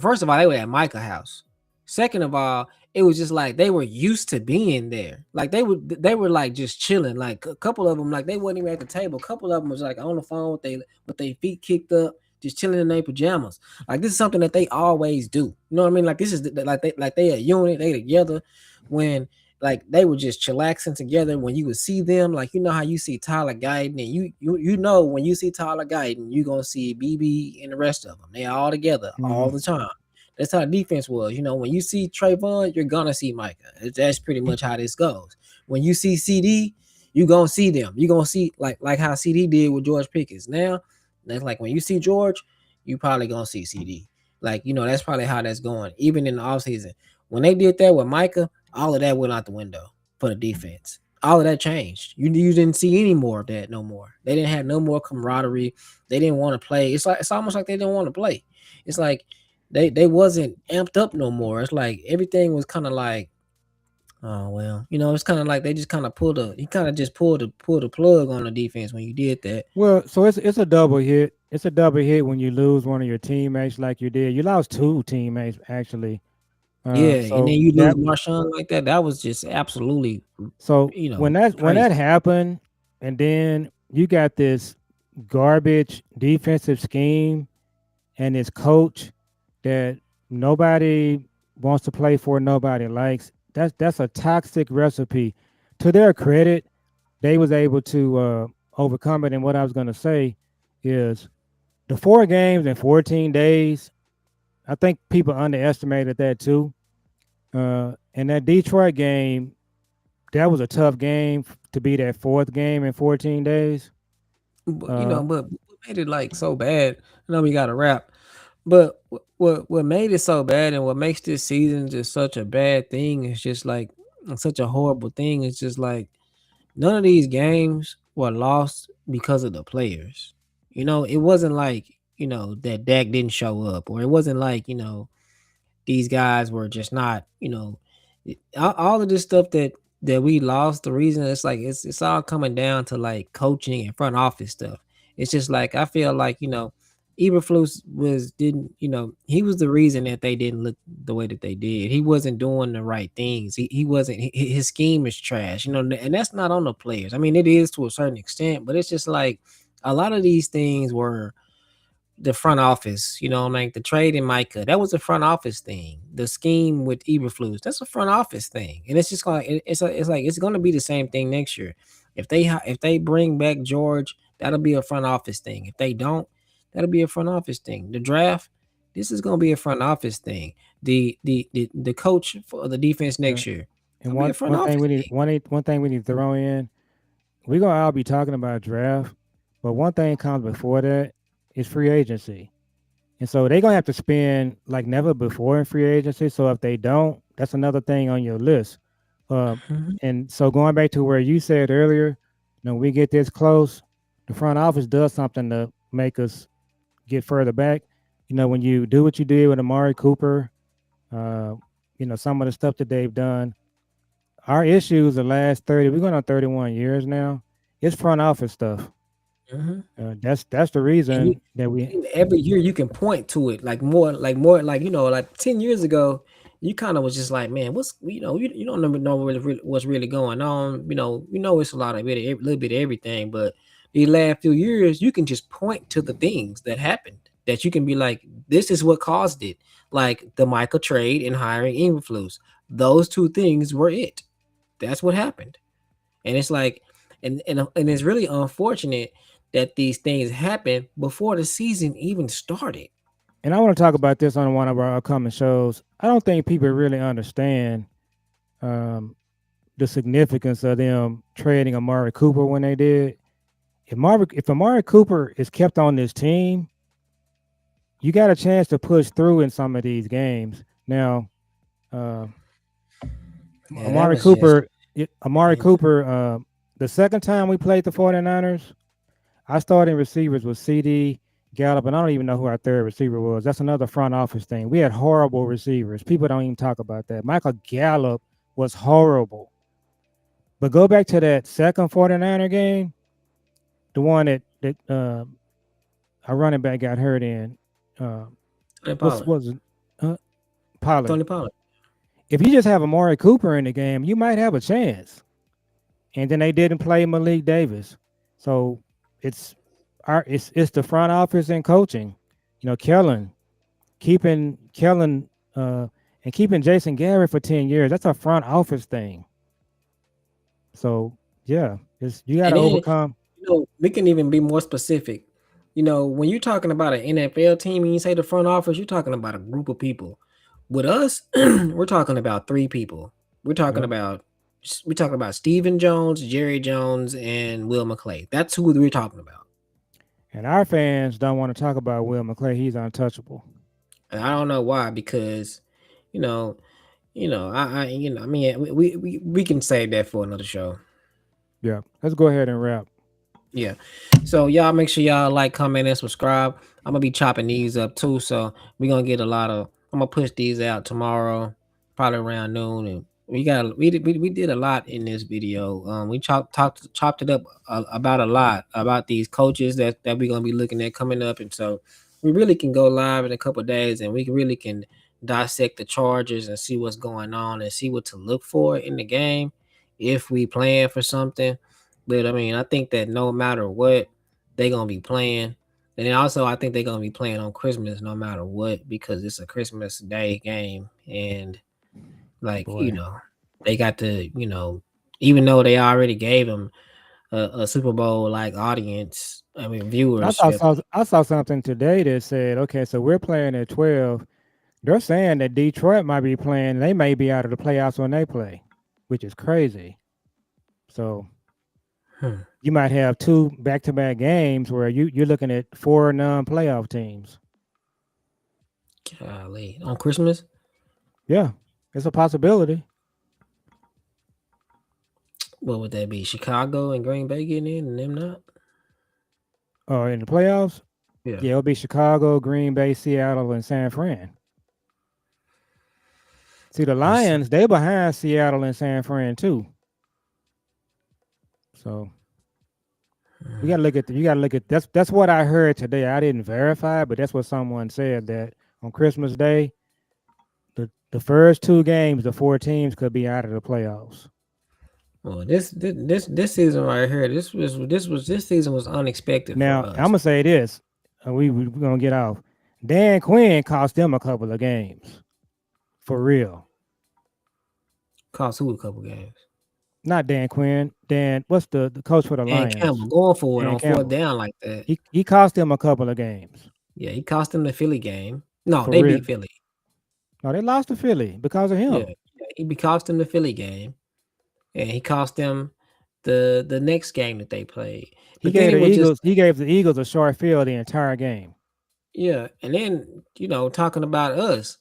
Speaker 4: first of all, they were at Micah house. Second of all, it was just like they were used to being there. Like they were like just chilling. Like a couple of them, like they wasn't even at the table. A couple of them was like on the phone with their feet kicked up, just chilling in their pajamas. Like this is something that they always do. You know what I mean? Like this is like they a unit. They together when like they were just chillaxing together. When you would see them, like you know how you see Tyler Guyton, and you know when you see Tyler Guyton, you gonna see BB and the rest of them. They all together all
Speaker 3: Mhm.
Speaker 4: the time. That's how the defense was. You know, when you see Trayvon, you're gonna see Micah. That's pretty much how this goes. When you see CD, you gonna see them. You gonna see like how CD did with George Pickens. Now, that's like when you see George, you probably gonna see CD. Like you know, that's probably how that's going. Even in the offseason, when they did that with Micah, all of that went out the window for the defense. All of that changed. You didn't see any more of that no more. They didn't have no more camaraderie. They didn't want to play. It's almost like they didn't want to play. It's like they wasn't amped up no more. It's like everything was kind of like, oh well, you know, it's kind of like they just kind of pulled the plug on the defense when you did that.
Speaker 3: Well, so it's a double hit. It's a double hit when you lose one of your teammates like you did. You lost two teammates actually.
Speaker 4: Yeah, and then
Speaker 3: So
Speaker 4: you lose
Speaker 3: that
Speaker 4: Marshawn like that. That was just absolutely,
Speaker 3: so
Speaker 4: you
Speaker 3: when
Speaker 4: know,
Speaker 3: that
Speaker 4: crazy.
Speaker 3: happened, and then you got this garbage defensive scheme and this coach that nobody wants to play for, nobody likes. That's a toxic recipe. To their credit, they was able to overcome it. And what I was going to say is the 4 games in 14 days. I think people underestimated that too. And that Detroit game, that was a tough game to be that fourth game in 14 days.
Speaker 4: But you
Speaker 3: Uh,
Speaker 4: know, but what made it like so bad? I know we got to wrap, but what made it so bad and what makes this season just such a bad thing is just like such a horrible thing. It's just like none of these games were lost because of the players. You know, it wasn't like, you know, that Dak didn't show up, or it wasn't like, you know, these guys were just not, you know, all of this stuff that we lost. The reason it's like it's all coming down to like coaching and front office stuff. It's just like I feel like you know, Eberflus was didn't you know he was the reason that they didn't look the way that they did. He wasn't doing the right things. He wasn't. His scheme is trash. You know, and that's not on the players. I mean, it is to a certain extent, but it's just like a lot of these things were the front office, you know, like the trade in Micah, that was a front office thing. The scheme with Eberflus, that's a front office thing, and it's just like it's like it's going to be the same thing next year. If they bring back George, that'll be a front office thing. If they don't, that'll be a front office thing. The draft, this is going to be a front office thing. The coach for the defense
Speaker 3: yeah.
Speaker 4: next year,
Speaker 3: And
Speaker 4: gonna be a front
Speaker 3: one thing
Speaker 4: office
Speaker 3: we need
Speaker 4: thing.
Speaker 3: one thing we need to throw in, we're gonna all be talking about draft, but one thing comes before that is free agency. And so they're gonna have to spend like never before in free agency. So if they don't, that's another thing on your list. Uh,
Speaker 4: Mhm.
Speaker 3: and so going back to where you said earlier, we get this close, the front office does something to make us get further back. When you do what you did with Amari Cooper, uh, some of the stuff that they've done, our issues the last 30, we're going on 31 years now. It's front office stuff.
Speaker 4: Mhm.
Speaker 3: That's the
Speaker 4: And
Speaker 3: reason that we.
Speaker 4: every year you can point to it like you know like 10 years ago you kind of was just like man what's you know you don't know really what's really going on, you know it's a lot of it a little bit of everything, but these last few years you can just point to the things that happened that you can be like this is what caused it, like the Michael trade and hiring Influence. Those two things were it. That's what happened. And it's like, and it's really unfortunate that these things happen before the season even started.
Speaker 3: And I want to talk about this on one of our upcoming shows. I don't think people really understand um, the significance of them trading Amari Cooper when they did. If Amari Cooper is kept on this team, you got a chance to push through in some of these games. Now, uh,
Speaker 4: Yeah, that
Speaker 3: Amari
Speaker 4: was just
Speaker 3: Cooper, Amari
Speaker 4: yeah.
Speaker 3: Cooper, the second time we played the 49ers, our starting receivers was CD, Gallup, and I don't even know who our third receiver was. That's another front office thing. We had horrible receivers. People don't even talk about that. Michael Gallup was horrible. But go back to that second 49er game, the one that our running back got hurt in. Uh,
Speaker 4: Tony
Speaker 3: what's
Speaker 4: Pollard.
Speaker 3: was it? Uh, Pollard.
Speaker 4: Tony Pollard.
Speaker 3: if you just have Amari Cooper in the game, you might have a chance. And then they didn't play Malik Davis, so it's it's the front office and coaching. Kellen keeping Kellen and keeping Jason Garrett for 10 years. That's a front office thing. So yeah, you got
Speaker 4: And
Speaker 3: to
Speaker 4: then,
Speaker 3: overcome.
Speaker 4: we can even be more specific. When you're talking about an NFL team and you say the front office, you're talking about a group of people. With us, we're talking about three people. We're talking
Speaker 3: Yep.
Speaker 4: about Stephen Jones, Jerry Jones, and Will McClay. That's who we're talking about.
Speaker 3: And our fans don't want to talk about Will McClay. He's untouchable.
Speaker 4: And I don't know why, because you know, I mean, we can save that for another show.
Speaker 3: Yeah. Let's go ahead and wrap.
Speaker 4: Yeah. So y'all make sure y'all like, comment, and subscribe. I'm gonna be chopping these up too. So we're gonna get a lot of I'm gonna push these out tomorrow, probably around noon. And we did a lot in this video. We chopped it up about a lot about these coaches that we're gonna be looking at coming up. And so we really can go live in a couple of days and we really can dissect the Chargers and see what's going on and see what to look for in the game if we plan for something. But I mean, I think that no matter what, they're gonna be playing. And then also I think they're gonna be playing on Christmas no matter what, because it's a Christmas Day game. And like,
Speaker 3: Boy,
Speaker 4: they got to, even though they already gave them a Super Bowl like audience, I mean viewership.
Speaker 3: I saw something today that said, okay, so we're playing at 12. They're saying that Detroit might be playing. They may be out of the playoffs when they play, which is crazy. So you might have two back-to-back games where you're looking at four non-playoff teams.
Speaker 4: Golly. On Christmas?
Speaker 3: Yeah, it's a possibility.
Speaker 4: What would that be? Chicago and Green Bay getting in and them not?
Speaker 3: In the playoffs,
Speaker 4: Yeah.
Speaker 3: it'll be Chicago, Green Bay, Seattle, and San Fran. See, the Lions, they're behind Seattle and San Fran too. So you gotta look at that's what I heard today. I didn't verify, but that's what someone said, that on Christmas Day, the first two games, the four teams could be out of the playoffs.
Speaker 4: Well, this season right here, this season was unexpected
Speaker 3: Now
Speaker 4: for us.
Speaker 3: I'm gonna say this, and we're gonna get off. Dan Quinn cost them a couple of games, for real.
Speaker 4: Cost who a couple games?
Speaker 3: Not Dan Quinn. Dan, what's the coach for the
Speaker 4: Dan
Speaker 3: Lions?
Speaker 4: Campbell going for it
Speaker 3: Dan
Speaker 4: on
Speaker 3: Campbell.
Speaker 4: fourth down like that.
Speaker 3: He cost them a couple of games.
Speaker 4: Yeah, he cost them the Philly game. No,
Speaker 3: For
Speaker 4: they
Speaker 3: real.
Speaker 4: beat Philly.
Speaker 3: No, they lost to Philly because of him.
Speaker 4: Yeah, he cost them the Philly game, and he cost them the next game that they played.
Speaker 3: He gave the Eagles a short field the entire game.
Speaker 4: Yeah, and then talking about us,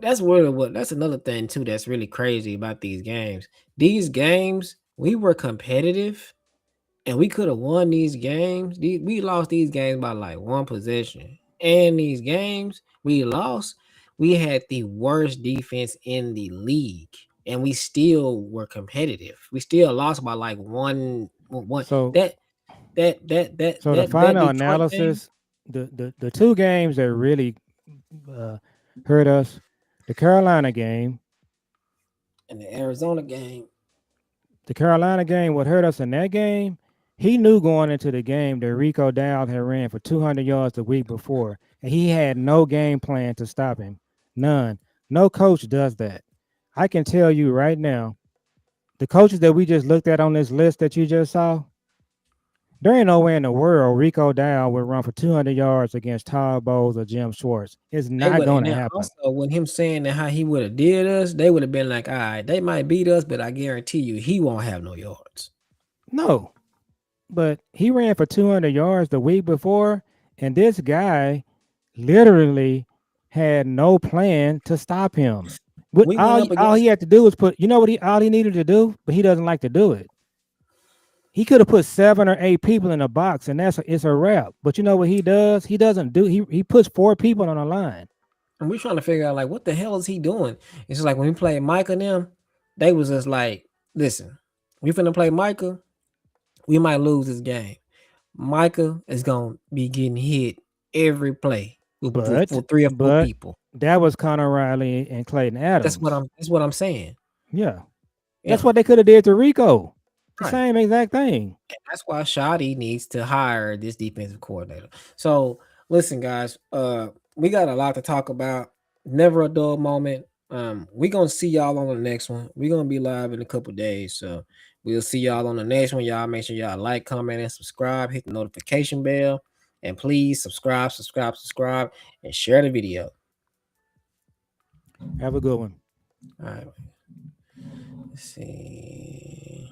Speaker 4: that's another thing too that's really crazy about these games. These games, we were competitive and we could have won these games. We lost these games by like one possession. And these games we lost, we had the worst defense in the league, and we still were competitive. We still lost by like one.
Speaker 3: So
Speaker 4: that
Speaker 3: the final analysis, the two games that really hurt us, the Carolina game
Speaker 4: and the Arizona game.
Speaker 3: The Carolina game, what hurt us in that game, he knew going into the game that Rico Dowd had ran for 200 yards the week before, and he had no game plan to stop him. None. No coach does that. I can tell you right now, the coaches that we just looked at on this list that you just saw, there ain't no way in the world Rico Dowd would run for 200 yards against Todd Bowles or Jim Schwartz. It's not going to happen.
Speaker 4: Also, when him saying that how he would have did us, they would have been like, all right, they might beat us, but I guarantee you he won't have no yards.
Speaker 3: No, but he ran for 200 yards the week before, and this guy literally had no plan to stop him. All he had to do was all he needed to do, but he doesn't like to do it. He could have put 7 or 8 people in a box, and it's a wrap. But you know what he does? He doesn't do. He puts 4 people on the line.
Speaker 4: And we're trying to figure out like what the hell is he doing? It's just like when we played Micah and them, they was just like, listen, we finna play Micah, we might lose this game. Micah is gonna be getting hit every play. for 3 or 4
Speaker 3: but
Speaker 4: people.
Speaker 3: that was Connor Riley and Clayton Adams.
Speaker 4: That's what I'm saying.
Speaker 3: Yeah.
Speaker 4: Yeah.
Speaker 3: That's what they could have did to Rico. The
Speaker 4: Right.
Speaker 3: same exact thing.
Speaker 4: And that's why Schotty needs to hire this defensive coordinator. So listen, guys, we got a lot to talk about. Never a dull moment. We're gonna see y'all on the next one. We're gonna be live in a couple days. So we'll see y'all on the next one. Y'all make sure y'all like, comment, and subscribe. Hit the notification bell. And please subscribe, and share the video.
Speaker 3: Have a good one.
Speaker 4: All right. Let's see.